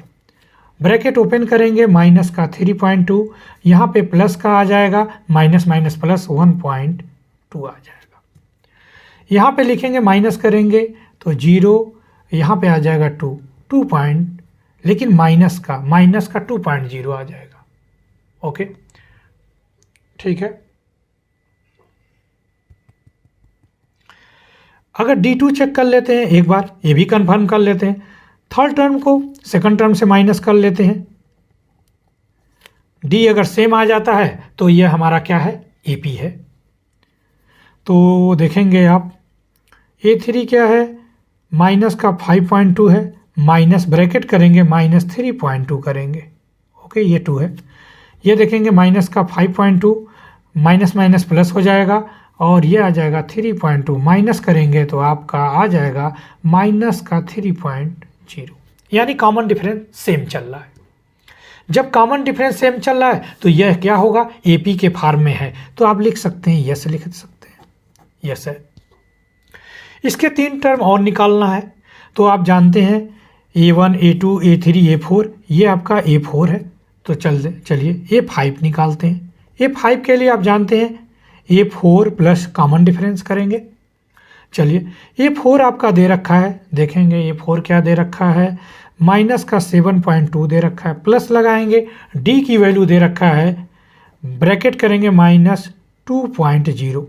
Speaker 1: ब्रैकेट ओपन करेंगे, माइनस का 3.2, यहाँ पे प्लस का आ जाएगा, माइनस माइनस प्लस 1.2 आ जाएगा। यहाँ पे लिखेंगे माइनस करेंगे तो 0, यहाँ पे आ जाएगा 2 पॉइंट, लेकिन माइनस का 2.0 आ जाएगा। ओके, ठीक है। अगर D2 चेक कर लेते हैं एक बार, ये भी कंफर्म कर लेते हैं। थर्ड टर्म को सेकंड टर्म से माइनस कर लेते हैं। D अगर सेम आ जाता है तो ये हमारा क्या है, AP है। तो देखेंगे आप A3 क्या है, माइनस का 5.2 है, माइनस ब्रैकेट करेंगे, माइनस 3.2 करेंगे। ओके, ये 2 है। ये देखेंगे माइनस का 5.2, माइनस माइनस प्लस हो जाएगा और ये आ जाएगा 3.2, माइनस करेंगे तो आपका आ जाएगा माइनस का 3.0, यानी कॉमन डिफरेंस सेम चल रहा है। जब कॉमन डिफरेंस सेम चल रहा है तो यह क्या होगा, AP के फॉर्म में है, तो आप लिख सकते हैं, यस लिख सकते हैं, यस है। इसके 3 टर्म और निकालना है, तो आप जानते हैं A1 A2 A3 A4, ये आपका A4 है। तो चलिए A5 निकालते हैं। A5 के लिए आप जानते हैं A4 प्लस कॉमन डिफरेंस करेंगे। चलिए A4 आपका दे रखा है, देखेंगे A4 क्या दे रखा है, माइनस का 7.2 दे रखा है, प्लस लगाएंगे, D की वैल्यू दे रखा है, ब्रैकेट करेंगे माइनस 2.0,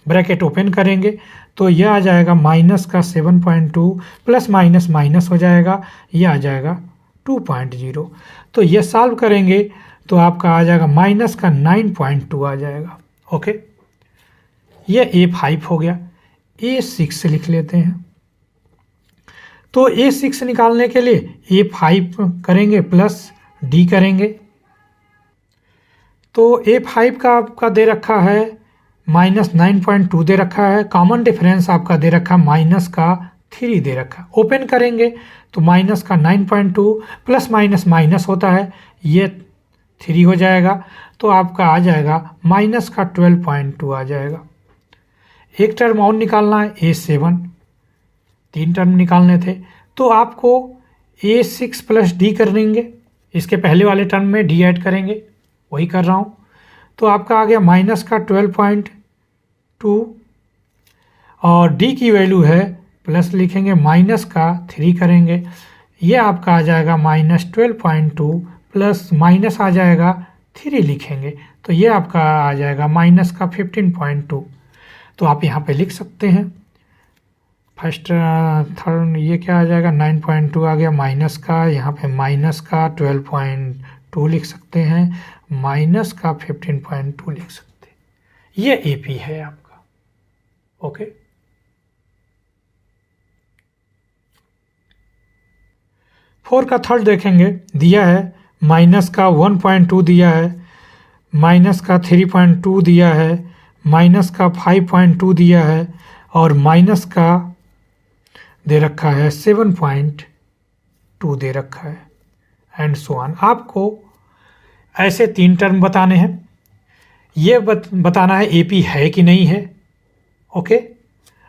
Speaker 1: ब्रैकेट ओपन करेंगे तो यह आ जाएगा माइनस का 7.2 प्लस माइनस माइनस हो जाएगा, यह आ जाएगा 2.0। तो ये सॉल्व करेंगे तो आपका आ जाएगा माइनस का 9.2 आ जाएगा। ओके, ये A5 हो गया। A6 लिख लेते हैं। तो A6 निकालने के लिए A5 करेंगे प्लस D करेंगे। तो A5 का आपका दे रखा है माइनस 9.2 दे रखा है, कॉमन डिफरेंस आपका दे रखा माइनस का 3 दे रखा। ओपन करेंगे तो माइनस का 9.2 प्लस माइनस माइनस होता है, ये 3 हो जाएगा, तो आपका आ जाएगा माइनस का 12.2 आ जाएगा। एक टर्म और निकालना है A7, 3 टर्म निकालने थे, तो आपको A6 प्लस D कर देंगे, इसके पहले वाले टर्म में D ऐड करेंगे, वही कर रहा हूँ। तो आपका आ गया माइनस का 12.2 और D की वैल्यू है, प्लस लिखेंगे माइनस का 3 करेंगे, ये आपका आ जाएगा माइनस 12.2 प्लस माइनस आ जाएगा 3 लिखेंगे, तो ये आपका आ जाएगा माइनस का 15.2। तो आप यहाँ पे लिख सकते हैं फर्स्ट थर्ड, ये क्या आ जाएगा 9.2 आ गया, माइनस का यहाँ पे माइनस का 12.2 लिख सकते हैं, माइनस का 15.2 लिख सकते हैं, ये AP है आपका। ओके, फोर का थर्ड देखेंगे, दिया है माइनस का 1.2 दिया है, माइनस का 3.2 दिया है, माइनस का 5.2 दिया है और माइनस का दे रखा है 7.2 दे रखा है, एंड सो ऑन। आपको ऐसे 3 टर्म बताने हैं, ये बताना है AP है कि नहीं है। ओके,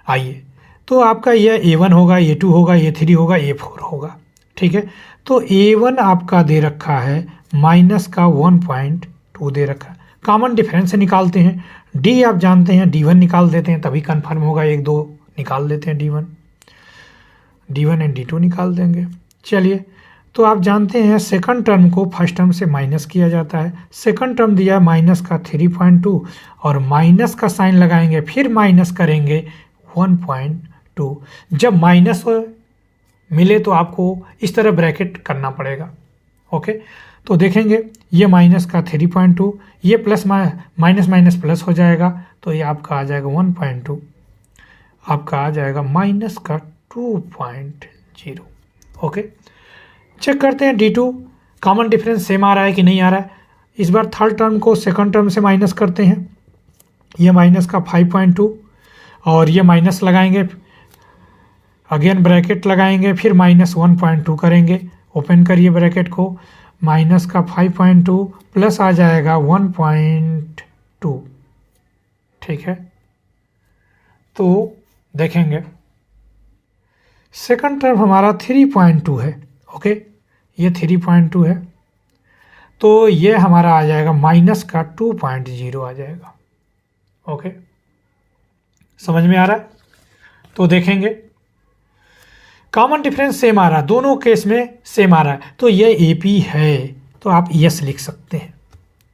Speaker 1: आइए, तो आपका यह A1 होगा, A2 होगा, A3 होगा, A4 होगा, ठीक है। तो A1 आपका दे रखा है माइनस का 1.2 दे रखा है, कॉमन डिफरेंस निकालते हैं। D आप जानते हैं, D1 निकाल देते हैं तभी कंफर्म होगा, 1 2 निकाल देते हैं, D1 एंड D2 निकाल देंगे। चलिए, तो आप जानते हैं सेकंड टर्म को फर्स्ट टर्म से माइनस किया जाता है। सेकंड टर्म दिया है माइनस का 3.2 और माइनस का साइन लगाएंगे, फिर माइनस करेंगे 1.2। जब माइनस मिले तो आपको इस तरह ब्रैकेट करना पड़ेगा। ओके, तो देखेंगे ये माइनस का 3.2, ये प्लस माइनस माइनस प्लस हो जाएगा, तो ये आपका आ जाएगा 1.2, आपका आ जाएगा माइनस का 2.0। ओके, चेक करते हैं D2 कॉमन डिफरेंस सेम आ रहा है कि नहीं आ रहा है। इस बार थर्ड टर्म को सेकंड टर्म से माइनस करते हैं। ये माइनस का 5.2 और ये माइनस लगाएंगे, अगेन ब्रैकेट लगाएंगे, फिर माइनस 1.2 करेंगे। ओपन करिए ब्रैकेट को, माइनस का 5.2 प्लस आ जाएगा 1.2। ठीक है, तो देखेंगे सेकंड टर्म हमारा 3.2 है। ओके, ये 3.2 है, तो ये हमारा आ जाएगा माइनस का 2.0 आ जाएगा। ओके, समझ में आ रहा है? तो देखेंगे कॉमन डिफरेंस सेम आ रहा है, दोनों केस में सेम आ रहा है, तो ये AP है, तो आप यस लिख सकते हैं।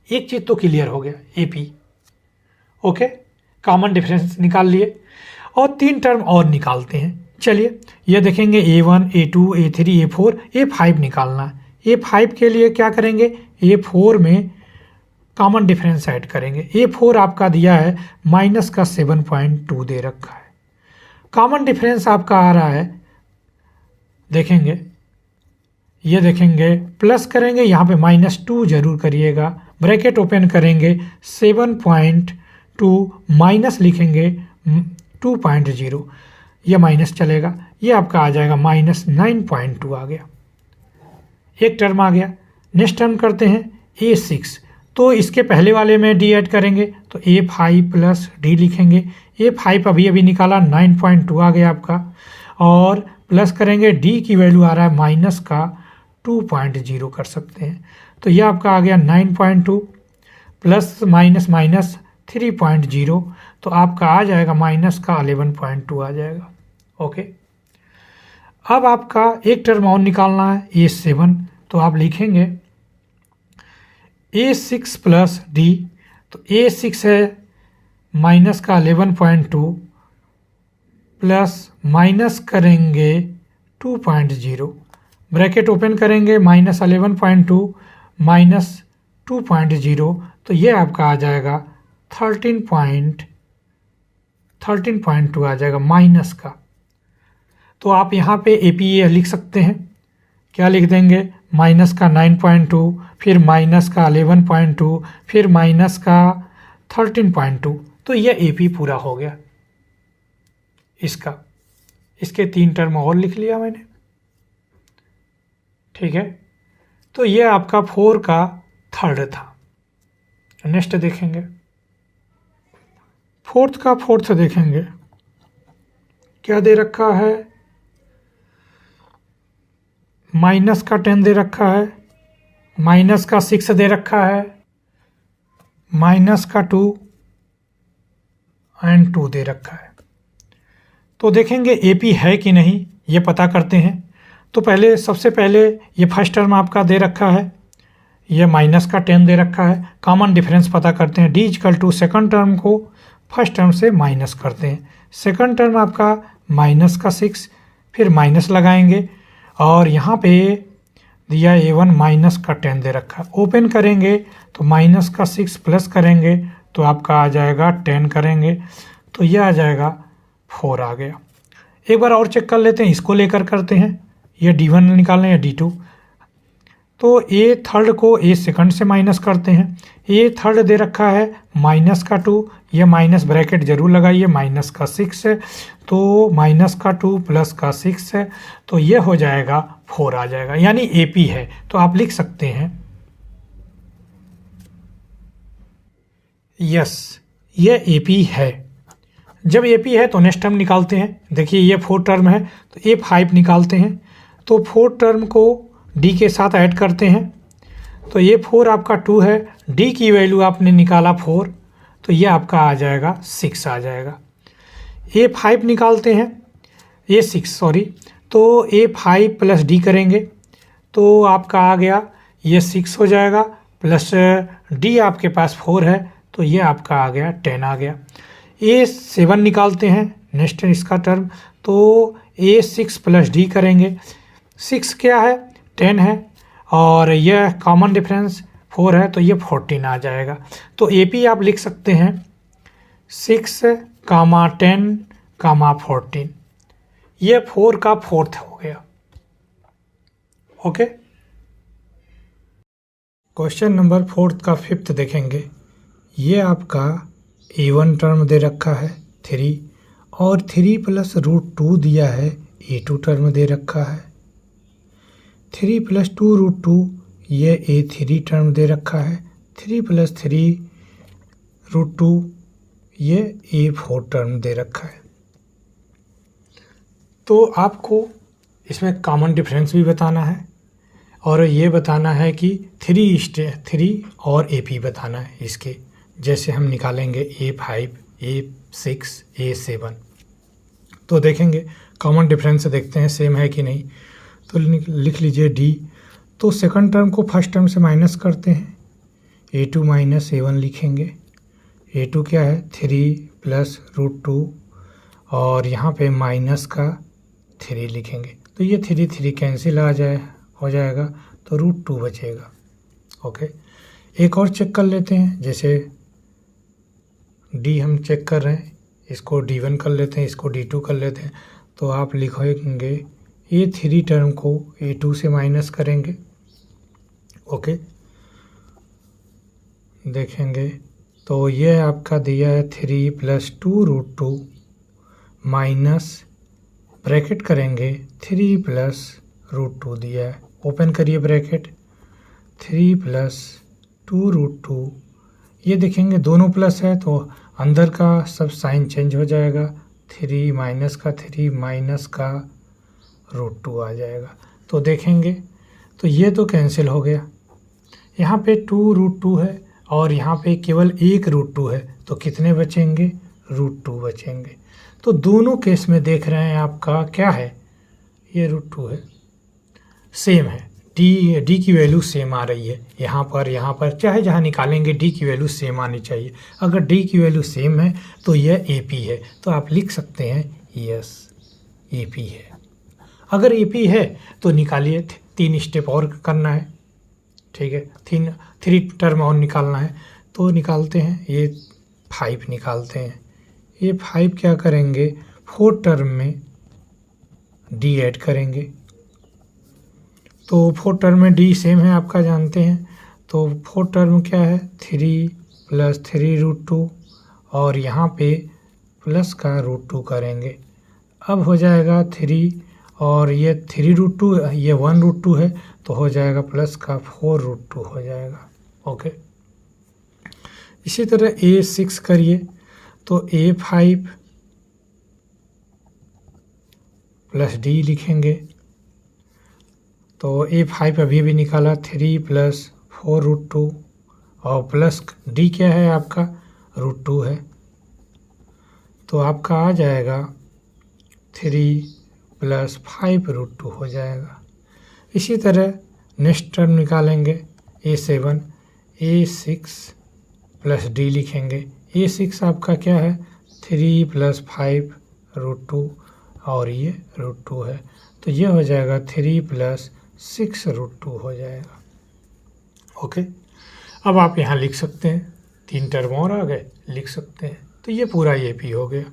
Speaker 1: एक चीज़ तो क्लियर हो गया, AP। ओके, कॉमन डिफरेंस निकाल लिए और 3 टर्म और निकालते हैं। चलिए, ये देखेंगे A1, A2, A3, A4, A5 निकालना है। A5 के लिए क्या करेंगे, A4 में कॉमन डिफरेंस ऐड करेंगे। A4 आपका दिया है माइनस का 7.2 दे रखा है। कॉमन डिफरेंस आपका आ रहा है, देखेंगे, ये देखेंगे प्लस करेंगे, यहाँ पे -2 जरूर करिएगा, ब्रैकेट ओपन करेंगे, 7.2 माइनस लिखेंगे 2.0, ये माइनस चलेगा, ये आपका आ जाएगा -9.2 आ गया। एक टर्म आ गया। नेक्स्ट टर्म करते हैं A6, तो इसके पहले वाले में D ऐड करेंगे, तो A5 प्लस D लिखेंगे। A5 अभी निकाला, 9.2 आ गया आपका, और प्लस करेंगे, D की वैल्यू आ रहा है माइनस का 2.0 कर सकते हैं, तो यह आपका आ गया 9.2 प्लस माइनस माइनस 3.0, तो आपका आ जाएगा माइनस का 11.2 आ जाएगा। ओके, अब आपका एक टर्म और निकालना है A7, तो आप लिखेंगे A6 प्लस D, तो A6 है माइनस का 11.2 प्लस माइनस करेंगे 2.0, ब्रैकेट ओपन करेंगे, -11.2 माइनस 2.0, तो ये आपका आ जाएगा 13.2 आ जाएगा माइनस का। तो आप यहाँ पे APA लिख सकते हैं, क्या लिख देंगे, माइनस का 9.2, फिर माइनस का 11.2, फिर माइनस का 13.2, तो ये AP पूरा हो गया इसका। इसके 3 टर्म और लिख लिया मैंने। ठीक है, तो ये आपका 4 का थर्ड था। नेक्स्ट देखेंगे, फोर्थ का फोर्थ देखेंगे, क्या दे रखा है, माइनस का 10 दे रखा है, माइनस का 6 दे रखा है, माइनस का 2 एंड 2 दे रखा है। तो देखेंगे AP है कि नहीं, ये पता करते हैं। तो पहले सबसे पहले ये फर्स्ट टर्म आपका दे रखा है, ये माइनस का 10 दे रखा है, कॉमन डिफरेंस पता करते हैं। D सेकंड टर्म को फर्स्ट टर्म से माइनस करते हैं। सेकंड टर्म आपका माइनस का 6, फिर माइनस लगाएंगे, और यहाँ पे दिया A1 माइनस का 10 दे रखा है। ओपन करेंगे तो माइनस का 6 प्लस करेंगे तो आपका आ जाएगा 10 करेंगे, तो यह आ जाएगा 4 आ गया। एक बार और चेक कर लेते हैं, इसको लेकर करते हैं, ये D1 निकालें या D2। तो A थर्ड को A सेकंड से माइनस करते हैं। A थर्ड दे रखा है माइनस का 2, ये माइनस ब्रैकेट जरूर लगाइए, माइनस का 6 है, तो माइनस का 2 प्लस का 6 है, तो ये हो जाएगा 4 आ जाएगा, यानी AP है। तो आप लिख सकते हैं यस, ये AP है। जब AP है तो नेक्स्ट टर्म निकालते हैं। देखिए ये 4 टर्म है, तो A5 निकालते हैं। तो 4 टर्म को D के साथ ऐड करते हैं, तो ये 4 आपका 2 है, D की वैल्यू आपने निकाला 4, तो ये आपका आ जाएगा 6 आ जाएगा। A5 निकालते हैं, A6 सॉरी, तो A5 प्लस D करेंगे तो आपका आ गया ये 6 हो जाएगा, प्लस D आपके पास 4 है, तो ये आपका आ गया 10 आ गया। A7 निकालते हैं, नेक्स्ट इसका टर्म, तो A6 प्लस D करेंगे, 6 क्या है 10 है, और यह कॉमन डिफरेंस 4 है, तो ये 14 आ जाएगा। तो AP आप लिख सकते हैं 6, 10, 14, ये 4 का फोर्थ हो गया। ओके, क्वेश्चन नंबर 4 का 5th देखेंगे। ये आपका A1 टर्म दे रखा है 3 और 3 प्लस रूट 2 दिया है A2 टर्म दे रखा है। 3 प्लस 2 रूट 2 ये A3 टर्म दे रखा है। 3 प्लस 3 रूट 2 ये A4 टर्म दे रखा है। तो आपको इसमें कॉमन डिफरेंस भी बताना है और ये बताना है कि 3 और AP बताना है इसके। जैसे हम निकालेंगे A5, A6, A7। तो देखेंगे कॉमन डिफरेंस देखते हैं सेम है कि नहीं। तो लिख लीजिए D। तो सेकंड टर्म को फर्स्ट टर्म से माइनस करते हैं, A2 माइनस A1 लिखेंगे। A2 क्या है 3 प्लस रूट 2 और यहाँ पे माइनस का 3 लिखेंगे। तो ये 3 कैंसिल हो जाएगा तो रूट 2 बचेगा। ओके, एक और चेक कर लेते हैं। जैसे D हम चेक कर रहे हैं, इसको D1 कर लेते हैं, इसको D2 कर लेते हैं। तो आप लिखेंगे A3 टर्म को A2 से माइनस करेंगे। ओके, देखेंगे तो ये आपका दिया है 3 प्लस 2 रूट 2 माइनस ब्रैकेट करेंगे 3 प्लस रूट 2 दिया है, ओपन करिए ब्रैकेट। 3 प्लस 2 रूट 2 ये देखेंगे दोनों प्लस है तो अंदर का सब साइन चेंज हो जाएगा। 3 माइनस का 3 माइनस का रूट 2 आ जाएगा। तो देखेंगे तो ये तो कैंसिल हो गया। यहाँ पे 2 रूट 2 है और यहाँ पे केवल एक रूट 2 है तो कितने बचेंगे, रूट 2 बचेंगे। तो दोनों केस में देख रहे हैं आपका क्या है, ये रूट 2 है, सेम है। डी की वैल्यू सेम आ रही है यहाँ पर चाहे जहाँ निकालेंगे डी की वैल्यू सेम आनी चाहिए। अगर डी की वैल्यू सेम है तो यह AP है। तो आप लिख सकते हैं यस AP है। अगर AP है तो निकालिए, 3 स्टेप और करना है। ठीक है, 3 टर्म और निकालना है। तो निकालते हैं, ये 5 निकालते हैं। ये 5 क्या करेंगे 4 टर्म में D ऐड करेंगे। तो 4 टर्म में D सेम है आपका जानते हैं। तो 4 टर्म क्या है 3 प्लस 3 रूट 2 और यहाँ पे प्लस का रूट 2 करेंगे। अब हो जाएगा 3 और ये 3 रूट 2 ये 1 रूट 2 है तो हो जाएगा प्लस का 4 रूट 2 हो जाएगा। ओके, इसी तरह A6 करिए तो A5 प्लस D लिखेंगे। तो A5 अभी भी निकाला 3 प्लस 4 रूट 2 और प्लस D क्या है आपका रूट 2 है। तो आपका आ जाएगा 3 प्लस 5 रूट 2 हो जाएगा। इसी तरह नेक्स्ट टर्म निकालेंगे A7, A6 प्लस D लिखेंगे। A6 आपका क्या है 3 प्लस 5 रूट 2 और ये रूट 2 है तो ये हो जाएगा 3 प्लस 6 रूट 2 हो जाएगा। ओके, अब आप यहाँ लिख सकते हैं, 3 टर्म और आ गए, लिख सकते हैं। तो ये पूरा AP हो गया,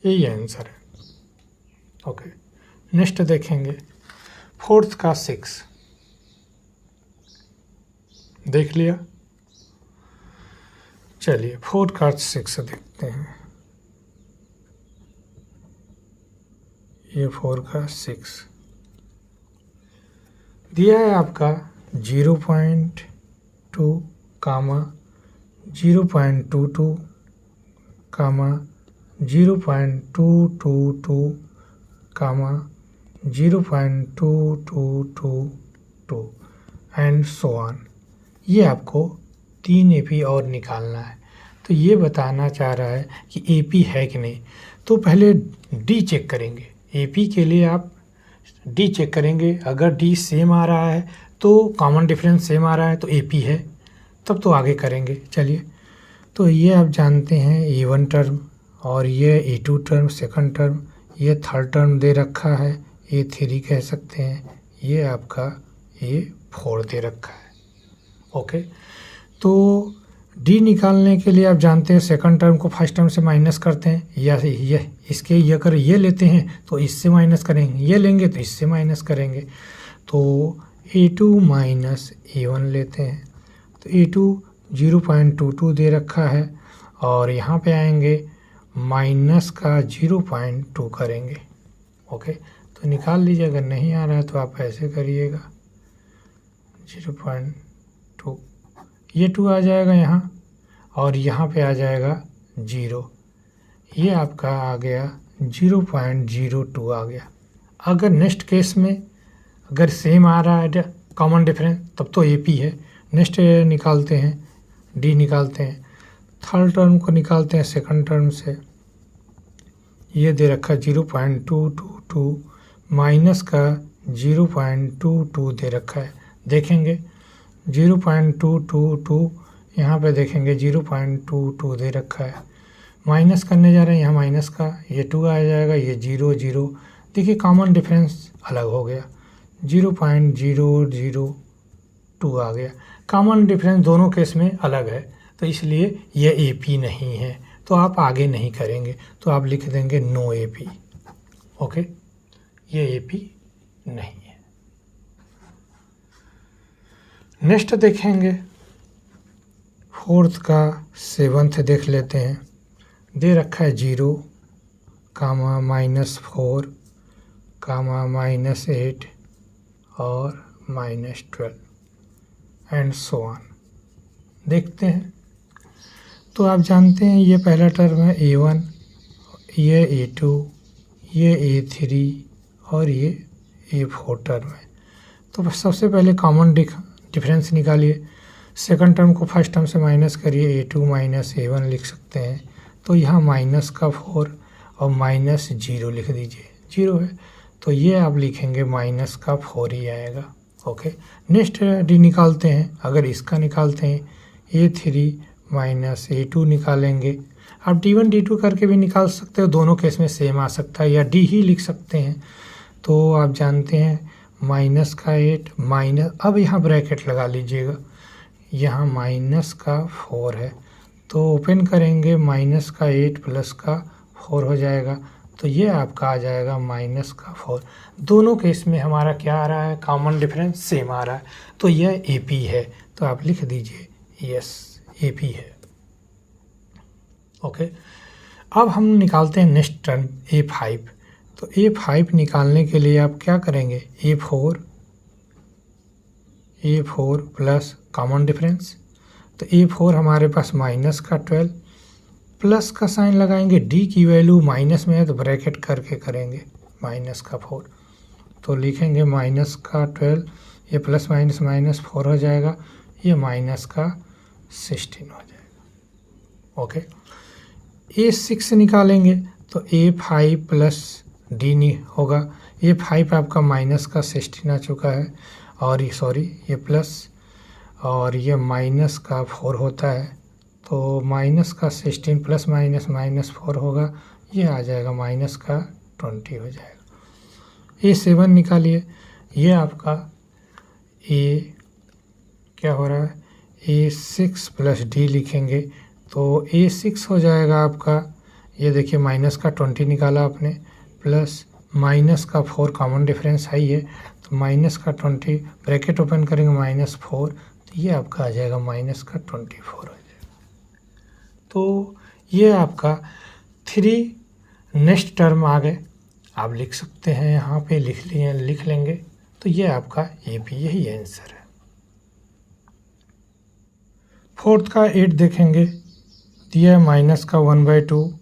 Speaker 1: यही आंसर है। ओके, नेक्स्ट देखेंगे 4th का 6 देख लिया। चलिए 4 का 6 देखते हैं। ये 4 का 6 दिया है आपका 0.2 कामा 0.22 कामा 0.222 कामा 0.2222 एंड सो ऑन। ये आपको 3 AP और निकालना है। तो ये बताना चाह रहा है कि AP है कि नहीं। तो पहले D चेक करेंगे। AP के लिए आप D चेक करेंगे। अगर D सेम आ रहा है तो कॉमन डिफरेंस सेम आ रहा है तो AP है, तब तो आगे करेंगे। चलिए, तो ये आप जानते हैं A1 टर्म और ये A2 टर्म सेकंड टर्म, ये थर्ड टर्म दे रखा है, A3 कह सकते हैं, ये आपका A4 दे रखा है। ओके, तो डी निकालने के लिए आप जानते हैं सेकंड टर्म को फर्स्ट टर्म से माइनस करते हैं, या ये इसके ये अगर ये लेते हैं तो इससे माइनस करेंगे, ये लेंगे तो इससे माइनस करेंगे। तो A2 माइनस A1 लेते हैं, तो A2 0.22 दे रखा है और यहाँ पे आएंगे माइनस का 0.2 करेंगे। ओके, तो निकाल लीजिए, अगर नहीं आ रहा है तो आप ऐसे करिएगा 0.2, ये 2 आ जाएगा यहाँ और यहाँ पे आ जाएगा 0, ये आपका आ गया 0.02 आ गया। अगर नेक्स्ट केस में अगर सेम आ रहा है कॉमन डिफरेंस तब तो AP है। नेक्स्ट निकालते हैं, D निकालते हैं, थर्ड टर्म को निकालते हैं सेकंड टर्म से। ये दे रखा 0.222 माइनस का 0.22 दे रखा है। देखेंगे 0.222 यहाँ पे देखेंगे 0.22 दे रखा है, माइनस करने जा रहे हैं, यहाँ माइनस का ये 2 आ जाएगा, ये 0 0। देखिए कॉमन डिफरेंस अलग हो गया, 0.002 आ गया। कॉमन डिफरेंस दोनों केस में अलग है तो इसलिए ये AP नहीं है, तो आप आगे नहीं करेंगे, तो आप लिख देंगे नो AP। ओके, ये AP नहीं है। नेक्स्ट देखेंगे फोर्थ का सेवंथ देख लेते हैं। दे रखा है 0, कामा -4, कामा -8 और -12 एंड सो ऑन। देखते हैं, तो आप जानते हैं ये पहला टर्म है A1, ये A2, ये A3 और ये A4 टर्म है। तो सबसे पहले कॉमन डिफरेंस निकालिए, सेकंड टर्म को फर्स्ट टर्म से माइनस करिए, A2 माइनस A1 लिख सकते हैं। तो यहाँ माइनस का 4 और -0 लिख दीजिए, 0 है तो ये आप लिखेंगे माइनस का 4 ही आएगा। ओके, नेक्स्ट D निकालते हैं। अगर इसका निकालते हैं A3 माइनस A2 निकालेंगे, आप D1 D2 करके भी निकाल सकते हो, दोनों केस में सेम आ सकता है, या D ही लिख सकते हैं। तो आप जानते हैं माइनस का 8 माइनस, अब यहाँ ब्रैकेट लगा लीजिएगा, यहाँ माइनस का 4 है तो ओपन करेंगे, माइनस का 8 प्लस का 4 हो जाएगा, तो ये आपका आ जाएगा माइनस का 4। दोनों केस में हमारा क्या आ रहा है, कॉमन डिफरेंस सेम आ रहा है, तो यह AP है। तो आप लिख दीजिए यस AP है। ओके, अब हम निकालते हैं नेक्स्ट टर्म A5। तो A5 निकालने के लिए आप क्या करेंगे, A4 प्लस कॉमन डिफरेंस, तो A4 हमारे पास माइनस का 12 प्लस का साइन लगाएंगे, D की वैल्यू माइनस में है तो ब्रैकेट करके करेंगे, माइनस का 4, तो लिखेंगे माइनस का 12, ये प्लस माइनस -4 हो जाएगा, ये माइनस का 16 हो जाएगा। ओके, A6 निकालेंगे तो A5 प्लस D नहीं होगा, A5 आपका माइनस का 16 आ चुका है और ये प्लस और ये माइनस का 4 होता है, तो माइनस का 16 प्लस माइनस -4 होगा, ये आ जाएगा माइनस का 20 हो जाएगा। A7 निकालिए, ये आपका क्या हो रहा है, A6 प्लस D लिखेंगे तो A6 हो जाएगा आपका, ये देखिए माइनस का 20 निकाला आपने, प्लस माइनस का 4 कॉमन डिफरेंस है ये, तो माइनस का 20 ब्रैकेट ओपन करेंगे -4, तो ये आपका आ जाएगा माइनस का 24 हो जाएगा। तो ये आपका 3 नेक्स्ट टर्म आ गए, आप लिख सकते हैं, यहाँ पे लिख लेंगे, तो ये आपका AP यही आंसर है। फोर्थ का 8 देखेंगे, दिया है माइनस का 1/2,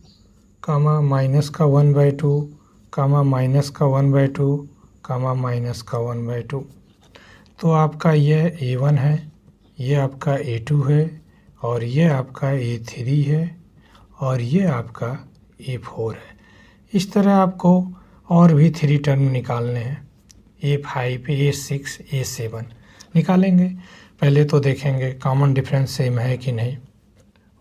Speaker 1: कामा माइनस का 1/2, कामा माइनस का 1/2, कामा माइनस का 1/2। तो आपका यह A1 है, ये आपका A2 है और ये आपका A3 है और ये आपका A4 है। इस तरह आपको और भी 3 टर्म निकालने हैं, A5, A6, A7 निकालेंगे। पहले तो देखेंगे कॉमन डिफरेंस सेम है कि नहीं।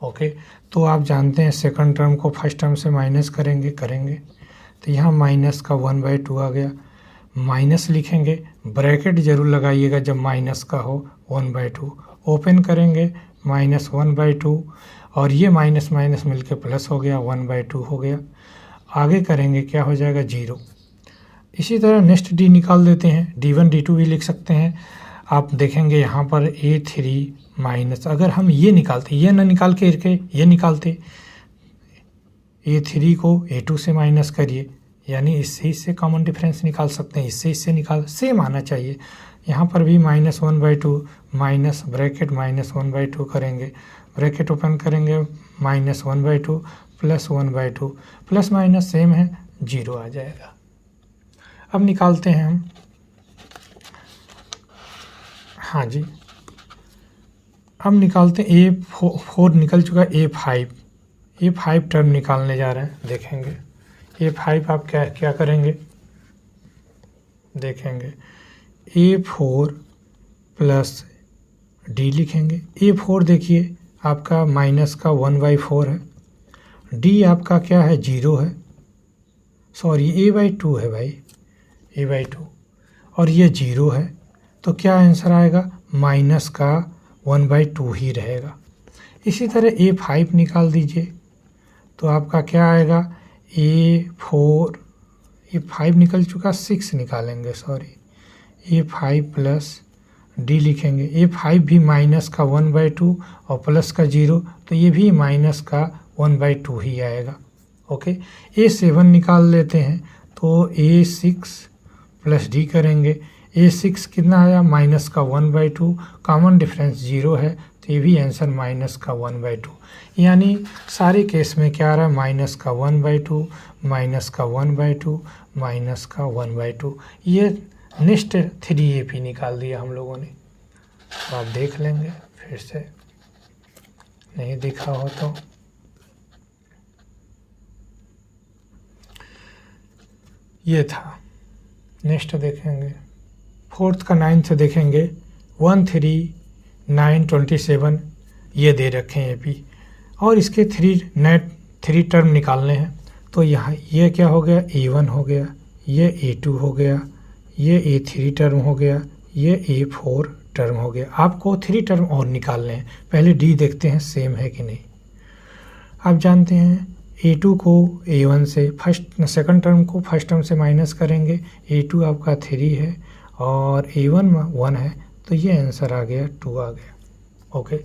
Speaker 1: ओके, तो आप जानते हैं सेकंड टर्म को फर्स्ट टर्म से माइनस करेंगे, तो यहाँ माइनस का 1/2 आ गया, माइनस लिखेंगे, ब्रैकेट जरूर लगाइएगा जब माइनस का हो, 1/2 ओपन करेंगे, -1/2 और ये माइनस माइनस मिलके प्लस हो गया, 1/2 हो गया। आगे करेंगे क्या हो जाएगा 0। इसी तरह नेक्स्ट डी निकाल देते हैं, D1 D2 भी लिख सकते हैं। आप देखेंगे यहाँ पर A3 माइनस, अगर हम ये निकालते, ये ना निकाल के ये निकालते, A3 को A2 से माइनस करिए, यानी इससे कॉमन डिफरेंस निकाल सकते हैं, इससे निकाल, सेम आना चाहिए। यहाँ पर भी -1/2 माइनस ब्रैकेट -1/2 करेंगे, ब्रैकेट ओपन करेंगे, -1/2 प्लस 1/2, प्लस माइनस सेम है, 0 आ जाएगा। अब निकालते हैं हम, हाँ जी, अब निकालते हैं A4 निकल चुका, A5 टर्म निकालने जा रहे हैं। देखेंगे A5 आप क्या करेंगे, देखेंगे A4 प्लस D लिखेंगे। A4 देखिए आपका माइनस का 1/4 है, D आपका क्या है 0 है, सॉरी A/2 है भाई, A/2 और ये 0 है, तो क्या आंसर आएगा, माइनस का 1/2 ही रहेगा। इसी तरह A5 निकाल दीजिए, तो आपका क्या आएगा, A5 निकल चुका, 6 निकालेंगे, सॉरी A5 प्लस D लिखेंगे। A5 भी माइनस का 1/2 और प्लस का 0, तो ये भी माइनस का 1/2 ही आएगा। ओके, A7 निकाल लेते हैं, तो A6 प्लस D करेंगे। A6 कितना आया, माइनस का 1/2, कॉमन डिफरेंस 0 है, तो ये भी आंसर माइनस का 1/2। यानी सारे केस में क्या आ रहा है, माइनस का 1/2, माइनस का 1/2, माइनस का 1/2। ये नेक्स्ट 3AP निकाल दिया हम लोगों ने, तो आप देख लेंगे फिर से, नहीं दिखा हो तो। ये था, नेक्स्ट देखेंगे 4th का 9th देखेंगे, 1 3 9 27 ये दे रखे हैं AP, और इसके 3 टर्म निकालने हैं। तो यहाँ ये क्या हो गया, A1 हो गया, ये A2 हो गया, ये A3 टर्म हो गया, ये A4 टर्म हो गया। आपको 3 टर्म और निकालने हैं, पहले D देखते हैं सेम है कि नहीं। आप जानते हैं A2 को A1 से, सेकंड टर्म को फर्स्ट टर्म से माइनस करेंगे, A2 आपका 3 है और A1 1 है, तो ये आंसर आ गया 2 आ गया। ओके,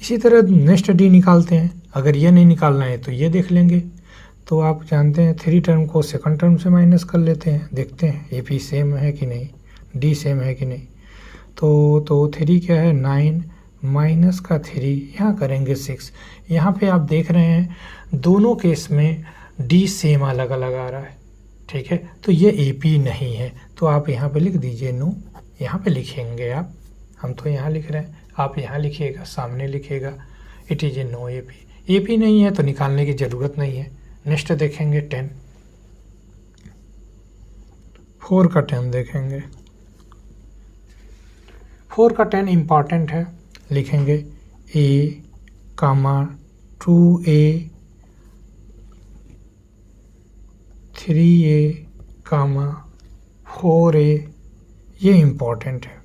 Speaker 1: इसी तरह नेक्स्ट D निकालते हैं, अगर ये नहीं निकालना है तो ये देख लेंगे। तो आप जानते हैं 3 टर्म को सेकंड टर्म से माइनस कर लेते हैं, देखते हैं AP सेम है कि नहीं, D सेम है कि नहीं। तो 3 क्या है 9, माइनस का 3, यहाँ करेंगे 6। यहाँ पे आप देख रहे हैं दोनों केस में D सेम अलग अलग आ रहा है, ठीक है, तो ये AP नहीं है। तो आप यहाँ पे लिख दीजिए नो, यहाँ पे लिखेंगे आप, हम तो यहाँ लिख रहे हैं, आप यहाँ लिखिएगा, सामने लिखिएगा, it is a no AP नहीं है तो निकालने की ज़रूरत नहीं है। नेक्स्ट देखेंगे 10, 4 का 10 देखेंगे, 4 का 10 इम्पॉर्टेंट है, लिखेंगे A, 2A, 3A, 4A, ये इम्पॉर्टेंट है,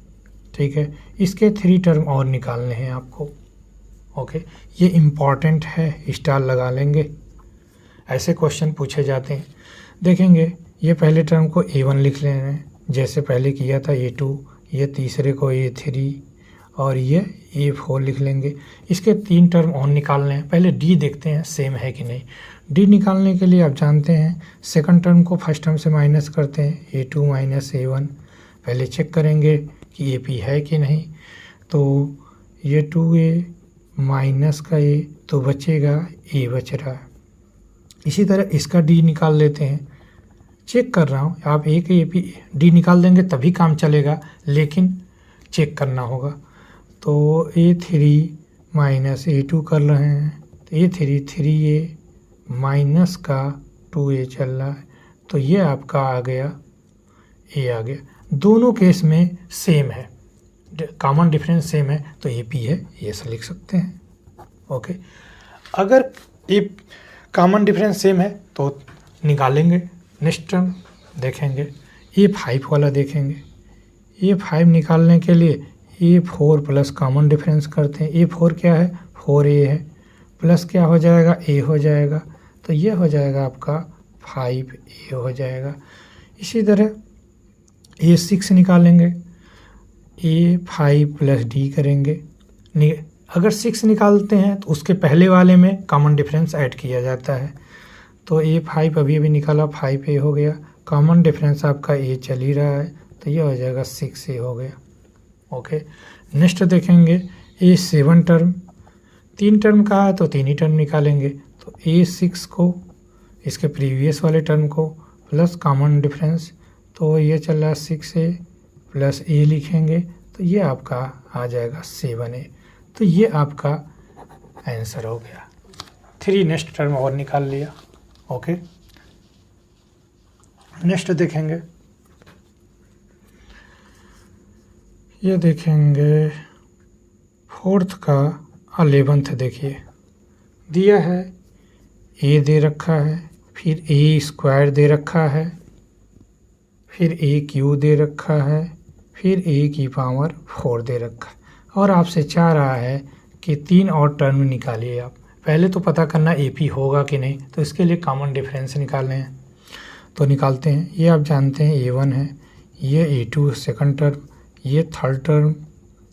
Speaker 1: ठीक है। इसके 3 टर्म और निकालने हैं आपको। ओके, ये इम्पॉर्टेंट है, स्टार लगा लेंगे, ऐसे क्वेश्चन पूछे जाते हैं। देखेंगे ये पहले टर्म को A1 लिख लेना है, जैसे पहले किया था A2, ये तीसरे को A3 और ये A4 लिख लेंगे। इसके 3 टर्म और निकालने हैं, पहले D देखते हैं सेम है कि नहीं। D निकालने के लिए आप जानते हैं सेकंड टर्म को फर्स्ट टर्म से माइनस करते हैं, A2 माइनस A1, पहले चेक करेंगे कि AP है कि नहीं। तो ये 2A माइनस का A, तो बचेगा A बच रहा है। इसी तरह इसका D निकाल लेते हैं, चेक कर रहा हूँ, आप एक AP D निकाल देंगे तभी काम चलेगा, लेकिन चेक करना होगा। तो A3 माइनस A2 कर रहे हैं, तो A3 3A माइनस का 2A चल रहा है, तो ये आपका आ गया A आ गया। दोनों केस में सेम है, कॉमन डिफरेंस सेम है, तो AP है, ये ऐसा लिख सकते हैं। ओके, अगर कॉमन डिफरेंस सेम है तो निकालेंगे। नेक्स्ट टर्म देखेंगे, A5 वाला देखेंगे। A5 निकालने के लिए A4 प्लस कॉमन डिफरेंस करते हैं। A4 क्या है, 4A है, प्लस क्या हो जाएगा, A हो जाएगा, तो ये हो जाएगा आपका 5A हो जाएगा। इसी तरह A6 निकालेंगे, A5 प्लस D करेंगे। अगर 6 निकालते हैं तो उसके पहले वाले में कॉमन डिफरेंस ऐड किया जाता है। तो A5 अभी निकाला, 5A हो गया, कॉमन डिफरेंस आपका A चल ही रहा है, तो ये हो जाएगा 6A हो गया। ओके, नेक्स्ट देखेंगे A7 टर्म, 3 टर्म का है तो 3 ही टर्म निकालेंगे। तो A6 को, इसके प्रीवियस वाले टर्म को प्लस कॉमन डिफरेंस, तो ये चल रहा है 6A प्लस A लिखेंगे, तो ये आपका आ जाएगा 7A। तो ये आपका आंसर हो गया। 3 नेक्स्ट टर्म और निकाल लिया। ओके, नेक्स्ट देखेंगे, ये देखेंगे 4th का 11th। देखिए दिया है, A दे रखा है, फिर A² दे रखा है, फिर AQ दे रखा है, फिर A की पावर 4 दे रखा है, और आपसे चाह रहा है कि 3 और टर्म निकालिए आप। पहले तो पता करना AP होगा कि नहीं, तो इसके लिए कॉमन डिफरेंस निकालने हैं, तो निकालते हैं। ये आप जानते हैं A1 है, ये A2 सेकंड टर्म, ये 3rd टर्म,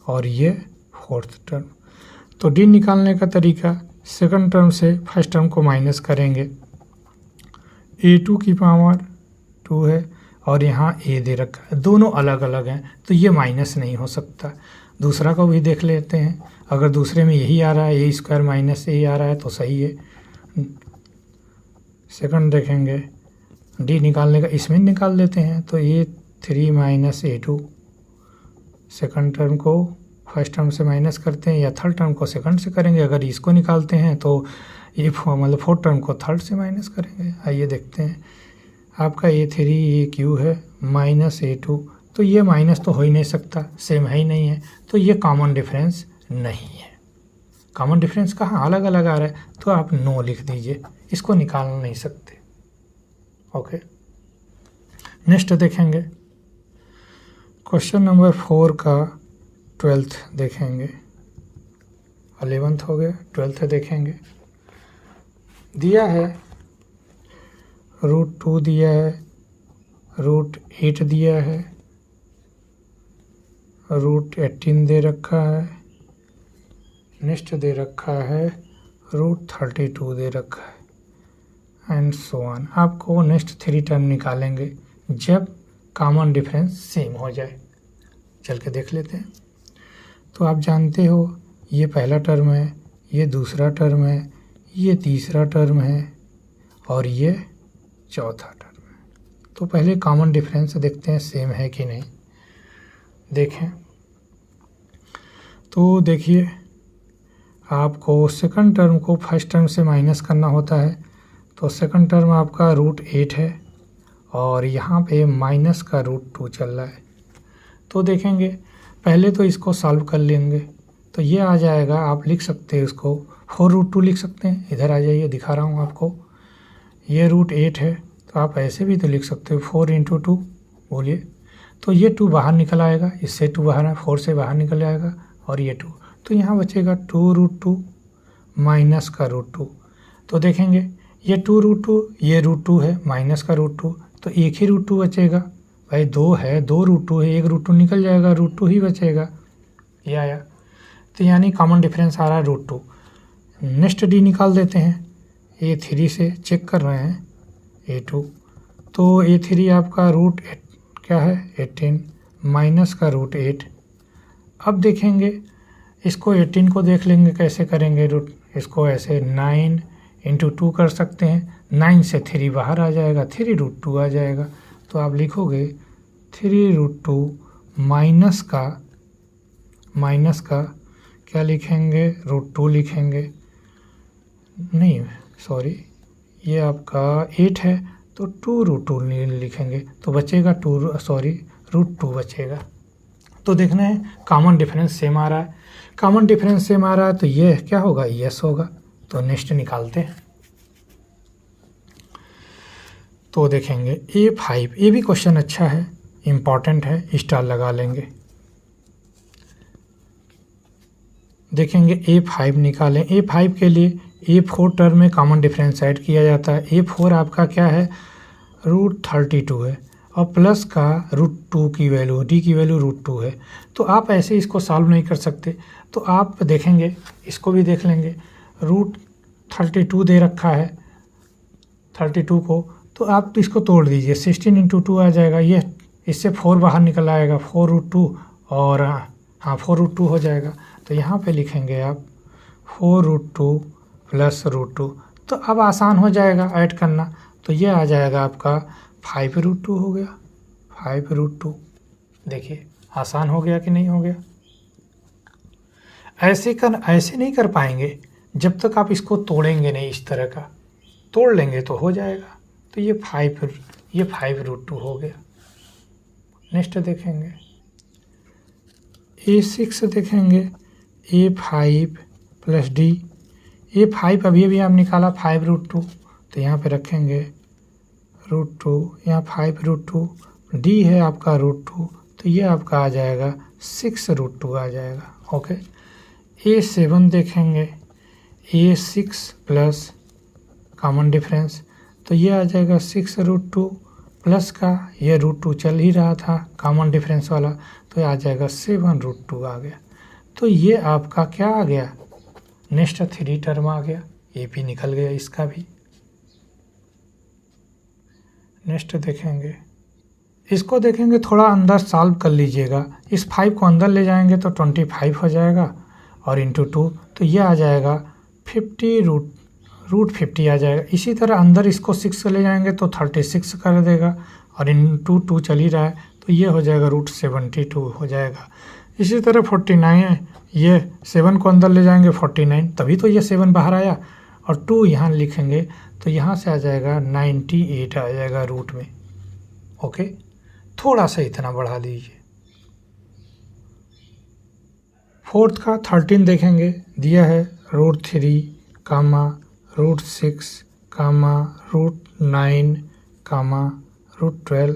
Speaker 1: और ये 4th टर्म। तो D निकालने का तरीका, सेकंड टर्म से फर्स्ट टर्म को माइनस करेंगे। A2 की पावर 2 है, और यहाँ A दे रखा है, दोनों अलग अलग हैं, तो ये माइनस नहीं हो सकता। दूसरा को भी देख लेते हैं, अगर दूसरे में यही आ रहा है, A² माइनस A आ रहा है, तो सही है। सेकंड देखेंगे, D निकालने का, इसमें निकाल देते हैं, तो A3 minus A2, second term को फर्स्ट टर्म से माइनस करते हैं, या 3rd टर्म को सेकंड से करेंगे। अगर इसको निकालते हैं तो ये मतलब 4th टर्म को 3rd से माइनस करेंगे। आइए देखते हैं, आपका A3 AQ है माइनस A2, तो ये माइनस तो हो ही नहीं सकता, सेम है ही नहीं है, तो ये कॉमन डिफरेंस नहीं है। कॉमन डिफरेंस कहाँ, अलग अलग आ रहा है, तो आप नो लिख दीजिए, इसको निकाल नहीं सकते। ओके, नेक्स्ट देखेंगे क्वेश्चन नंबर 4 का 12th देखेंगे। 11th हो गया, 12th देखेंगे। दिया है √2 दिया है, √8 दिया है, √18 दे रखा है, नेक्स्ट दे रखा है √32 दे रखा है, एंड सो ऑन। आपको नेक्स्ट 3 टर्म निकालेंगे जब कॉमन डिफरेंस सेम हो जाए। चल के देख लेते हैं। तो आप जानते हो, ये पहला टर्म है, ये दूसरा टर्म है, ये तीसरा टर्म है, और ये चौथा टर्म है। तो पहले कॉमन डिफरेंस देखते हैं सेम है कि नहीं। देखें तो देखिए, आपको सेकंड टर्म को फर्स्ट टर्म से माइनस करना होता है। तो सेकंड टर्म आपका √8 है, और यहाँ पे माइनस का √2 चल रहा है। तो देखेंगे, पहले तो इसको सॉल्व कर लेंगे, तो ये आ जाएगा, आप लिख सकते हैं इसको 4√2 लिख सकते हैं। इधर आ जाइए, दिखा रहा हूँ आपको। ये √8 है, तो आप ऐसे भी तो लिख सकते हो 4 × 2, बोलिए, तो ये 2 बाहर निकल आएगा, इससे 2 बाहर, 4 से बाहर निकल आएगा, और ये 2, तो यहाँ बचेगा 2√2 माइनस का √2। तो देखेंगे, ये 2√2, ये √2 है, माइनस का √2, तो एक ही √2 बचेगा। भाई 2 है, 2 √2 है, एक √2 निकल जाएगा, √2 ही बचेगा। ये आया, तो यानी कॉमन डिफरेंस आ रहा है √2। नेक्स्ट D निकाल देते हैं, A3 से चेक कर रहे हैं, A2, तो A3 आपका √8 क्या है, 18 माइनस का √8। अब देखेंगे, इसको 18 को देख लेंगे कैसे करेंगे, इसको ऐसे 9 × 2 कर सकते हैं। 9 से 3 बाहर आ जाएगा, 3√2 आ जाएगा। तो आप लिखोगे 3√2 माइनस का क्या लिखेंगे, √2 लिखेंगे, नहीं सॉरी, ये आपका 8 है, तो 2√2 लिखेंगे, तो बचेगा √2 बचेगा। तो देखना है कॉमन डिफरेंस सेम आ रहा है। कॉमन डिफरेंस सेम आ रहा है, तो ये क्या होगा, यस होगा। तो नेक्स्ट निकालते हैं। तो देखेंगे A5, ये भी क्वेश्चन अच्छा है, इम्पॉर्टेंट है, स्टार लगा लेंगे। देखेंगे A5 निकालें। A5 के लिए A4 टर्म में कॉमन डिफरेंस ऐड किया जाता है। A4 आपका क्या है, √32 है और प्लस का √2 की वैल्यू, D की वैल्यू √2 है। तो आप ऐसे इसको सॉल्व नहीं कर सकते, तो आप देखेंगे इसको भी देख लेंगे। √32 दे रखा है 32 को, तो आप इसको तोड़ दीजिए, 16 × 2 आ जाएगा। ये इससे 4 बाहर निकल आएगा, 4√2 और हाँ 4√2 हो जाएगा। तो यहाँ पे लिखेंगे आप 4√2 + √2। तो अब आसान हो जाएगा ऐड करना, तो ये आ जाएगा आपका 5√2 हो गया, 5√2। देखिए आसान हो गया कि नहीं हो गया। ऐसे नहीं कर पाएंगे जब तक आप इसको तोड़ेंगे नहीं, इस तरह का तोड़ लेंगे तो हो जाएगा। तो ये 5√2 हो गया। नेक्स्ट देखेंगे A6 देखेंगे, A5 + D। A5 अभी हम निकाला 5√2, तो यहाँ पे रखेंगे √2, यहाँ 5√2, D है आपका √2, तो ये आपका आ जाएगा 6√2 आ जाएगा। ओके। A7 देखेंगे, A6 प्लस कॉमन डिफरेंस, तो ये आ जाएगा 6√2 प्लस का ये √2 चल ही रहा था कॉमन डिफरेंस वाला, तो ये आ जाएगा 7√2 आ गया। तो ये आपका क्या आ गया, नेक्स्ट 3 टर्म आ गया, AP निकल गया इसका भी। नेक्स्ट देखेंगे, इसको देखेंगे थोड़ा अंदर सॉल्व कर लीजिएगा। इस 5 को अंदर ले जाएंगे तो 25 हो जाएगा और × 2, तो ये आ जाएगा 50√50 आ जाएगा। इसी तरह अंदर इसको 6 ले जाएंगे तो 36 कर देगा और × 2 चल ही रहा है, तो ये हो जाएगा √72 हो जाएगा। इसी तरह 49, ये 7 को अंदर ले जाएंगे 49, तभी तो ये 7 बाहर आया, और 2 यहाँ लिखेंगे तो यहाँ से आ जाएगा 98 आ जाएगा रूट में। ओके, थोड़ा सा इतना बढ़ा लीजिए। फोर्थ का 13 देखेंगे, दिया है √3, √6, √9, √12।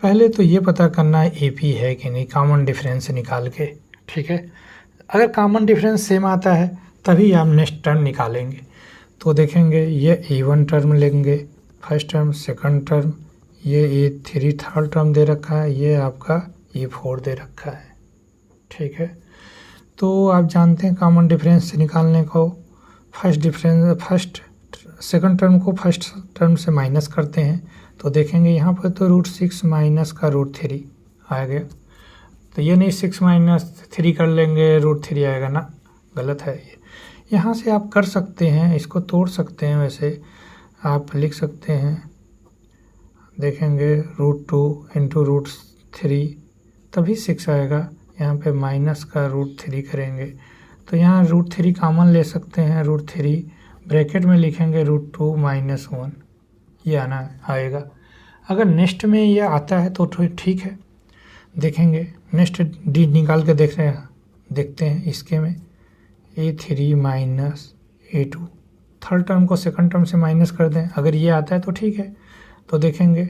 Speaker 1: पहले तो ये पता करना है AP है कि नहीं, कॉमन डिफरेंस निकाल के। ठीक है, अगर कॉमन डिफरेंस सेम आता है तभी आप नेक्स्ट टर्म निकालेंगे। तो देखेंगे ये A1 टर्म लेंगे, फर्स्ट टर्म, सेकंड टर्म, ये A3 थर्ड टर्म दे रखा है, ये आपका A4 दे रखा है। ठीक है, तो आप जानते हैं कॉमन डिफरेंस निकालने को सेकंड टर्म को फर्स्ट टर्म से माइनस करते हैं। तो देखेंगे यहाँ पर तो √6 माइनस का √3 आ गया, तो ये नहीं 6 - 3 कर लेंगे √3 आएगा ना, गलत है ये। यहाँ से आप कर सकते हैं, इसको तोड़ सकते हैं, वैसे आप लिख सकते हैं। देखेंगे √2 × √3 तभी 6 आएगा, यहाँ पे माइनस का √3 करेंगे तो यहाँ √3 कॉमन ले सकते हैं, √3 ब्रैकेट में लिखेंगे √2 - 1, ये आना आएगा। अगर नेक्स्ट में ये आता है तो ठीक है। देखेंगे नेक्स्ट D निकाल के देखते हैं इसके में A3 - A2, थर्ड टर्म को सेकंड टर्म से माइनस कर दें, अगर ये आता है तो ठीक है। तो देखेंगे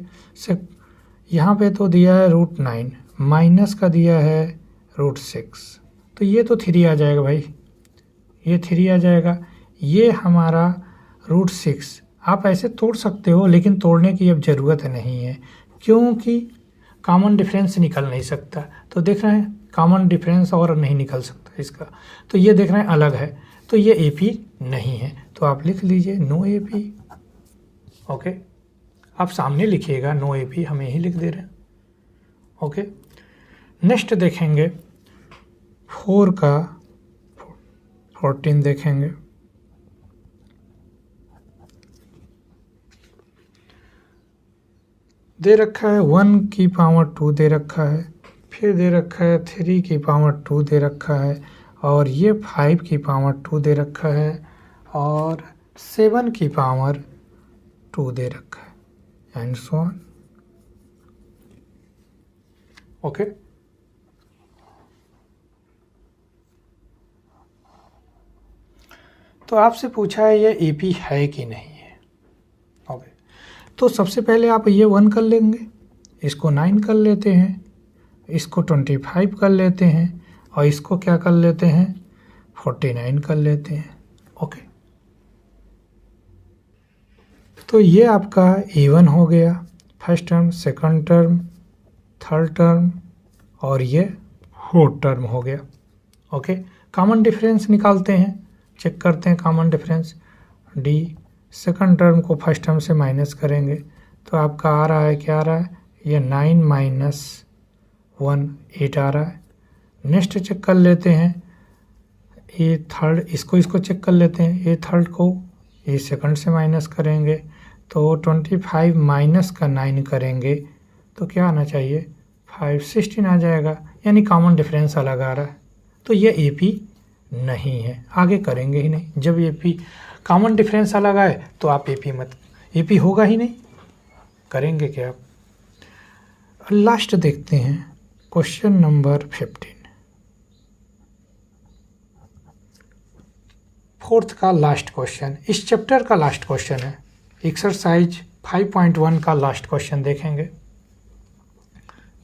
Speaker 1: यहाँ पे तो दिया है √9, माइनस का दिया है √6, तो ये तो 3 आ जाएगा भाई, ये 3 आ जाएगा। ये हमारा √6 आप ऐसे तोड़ सकते हो, लेकिन तोड़ने की अब ज़रूरत नहीं है क्योंकि कॉमन डिफरेंस निकल नहीं सकता। तो देख रहे हैं कॉमन डिफरेंस और नहीं निकल सकता इसका, तो ये देख रहे हैं अलग है, तो ये AP नहीं है, तो आप लिख लीजिए नो AP। ओके, आप सामने लिखिएगा नो AP, हम यही लिख दे रहे हैं। ओके, नेक्स्ट देखेंगे 4 का 14 देखेंगे। दे रखा है 1 की पावर 2 दे रखा है, फिर दे रखा है 3 की पावर 2 दे रखा है, और ये 5 की पावर 2 दे रखा है, और 7 की पावर 2 दे रखा है, एंड सो ऑन। ओके, तो आपसे पूछा है ये AP है कि नहीं है। ओके, तो सबसे पहले आप ये 1 कर लेंगे, इसको 9 कर लेते हैं, इसको 25 कर लेते हैं और इसको क्या कर लेते हैं 49 कर लेते हैं। ओके, तो ये आपका A1 हो गया, first term, second term, third term और ये फोर्थ टर्म हो गया। ओके, कॉमन डिफरेंस निकालते हैं, चेक करते हैं common difference. D second term को फर्स्ट टर्म से माइनस करेंगे तो आपका आ रहा है, क्या आ रहा है, ये 9 माइनस 1 8 आ रहा है। नेक्स्ट चेक कर लेते हैं ये थर्ड, इसको चेक कर लेते हैं, ये थर्ड को ये सेकंड से माइनस करेंगे तो 25 माइनस का 9 करेंगे तो क्या आना चाहिए 5 16 आ जाएगा, यानी कॉमन डिफरेंस अलग आ रहा है। तो ये AP नहीं है, आगे करेंगे ही नहीं। जब AP कॉमन डिफरेंस अलग आए तो आप AP होगा ही नहीं, करेंगे क्या आप। लास्ट देखते हैं क्वेश्चन नंबर 15, फोर्थ का लास्ट क्वेश्चन, इस चैप्टर का लास्ट क्वेश्चन है। एक्सरसाइज 5.1 का लास्ट क्वेश्चन देखेंगे।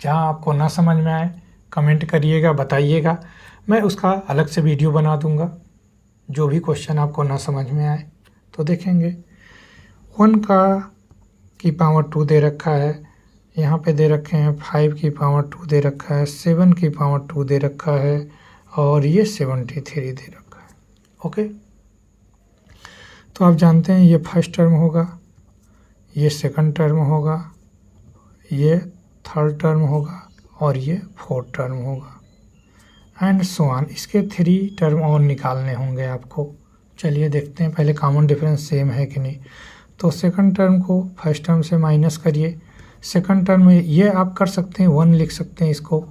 Speaker 1: जहां आपको ना समझ में आए कमेंट करिएगा, बताइएगा, मैं उसका अलग से वीडियो बना दूंगा। जो भी क्वेश्चन आपको ना समझ में आए तो देखेंगे। 1 की पावर 2 दे रखा है, यहाँ पे दे रखे हैं 5 की पावर 2 दे रखा है, 7 की पावर 2 दे रखा है और ये 73 दे रखा है। ओके, तो आप जानते हैं ये फर्स्ट टर्म होगा, ये सेकंड टर्म होगा, ये थर्ड टर्म होगा और ये फोर्थ टर्म होगा एंड सो ऑन। इसके 3 टर्म और निकालने होंगे आपको। चलिए देखते हैं पहले कॉमन डिफरेंस सेम है कि नहीं। तो सेकंड टर्म को फर्स्ट टर्म से माइनस करिए, सेकंड टर्म में ये आप कर सकते हैं 1 लिख सकते हैं इसको,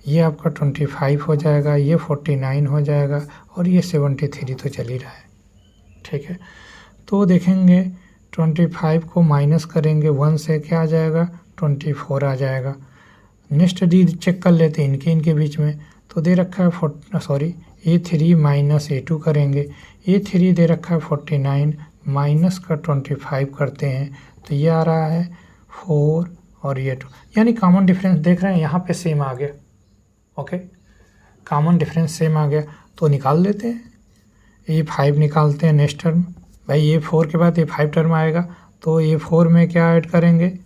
Speaker 1: ये आपका 25 हो जाएगा, ये 49 हो जाएगा और ये 73 तो चल ही रहा है। ठीक है, तो देखेंगे 25 को माइनस करेंगे 1 से, क्या आ जाएगा 24 आ जाएगा। नेक्स्ट डी चेक कर लेते हैं इनके बीच में, तो दे रखा है A3 माइनस A2 करेंगे, A3 दे रखा है 49 माइनस का 25 करते हैं तो ये आ रहा है 4 और ये 2, यानी कॉमन डिफरेंस देख रहे हैं यहाँ पे सेम आ गया। ओके, कॉमन डिफरेंस सेम आ गया तो निकाल लेते हैं। A5 निकालते हैं नेक्स्ट टर्म, भाई A4 के बाद A5 टर्म आएगा तो A4 में क्या ऐड करेंगे,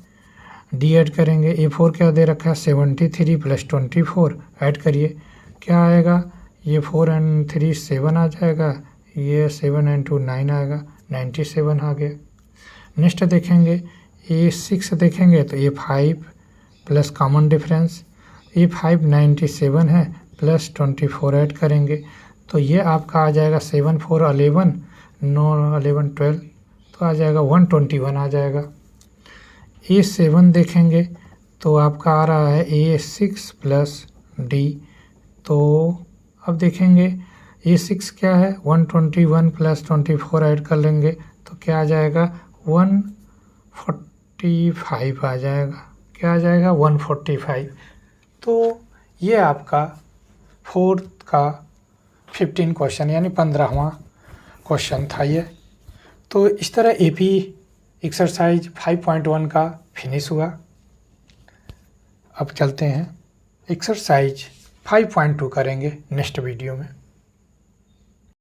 Speaker 1: D ऐड करेंगे। A4 क्या दे रखा है 73 प्लस 24 ऐड करिए, क्या आएगा, ये 4 एंड 3 7 आ जाएगा, ये 7 एंड 2 9 आएगा, 97 आ गया। नेक्स्ट देखेंगे A6 देखेंगे तो A5 plus common difference, A5 97 है प्लस 24 ऐड करेंगे तो ये आपका आ जाएगा 7 4 11 9 11 12 तो आ जाएगा 121 आ जाएगा। A7 देखेंगे तो आपका आ रहा है A6 प्लस D, तो अब देखेंगे A6 क्या है 121 प्लस 24 ऐड कर लेंगे तो क्या आ जाएगा 145 आ जाएगा, क्या आ जाएगा 145। तो ये आपका फोर्थ का 15 क्वेश्चन यानी 15वां क्वेश्चन था ये। तो इस तरह AP एक्सरसाइज 5.1 का फिनिश हुआ। अब चलते हैं एक्सरसाइज 5.2 करेंगे नेक्स्ट वीडियो में।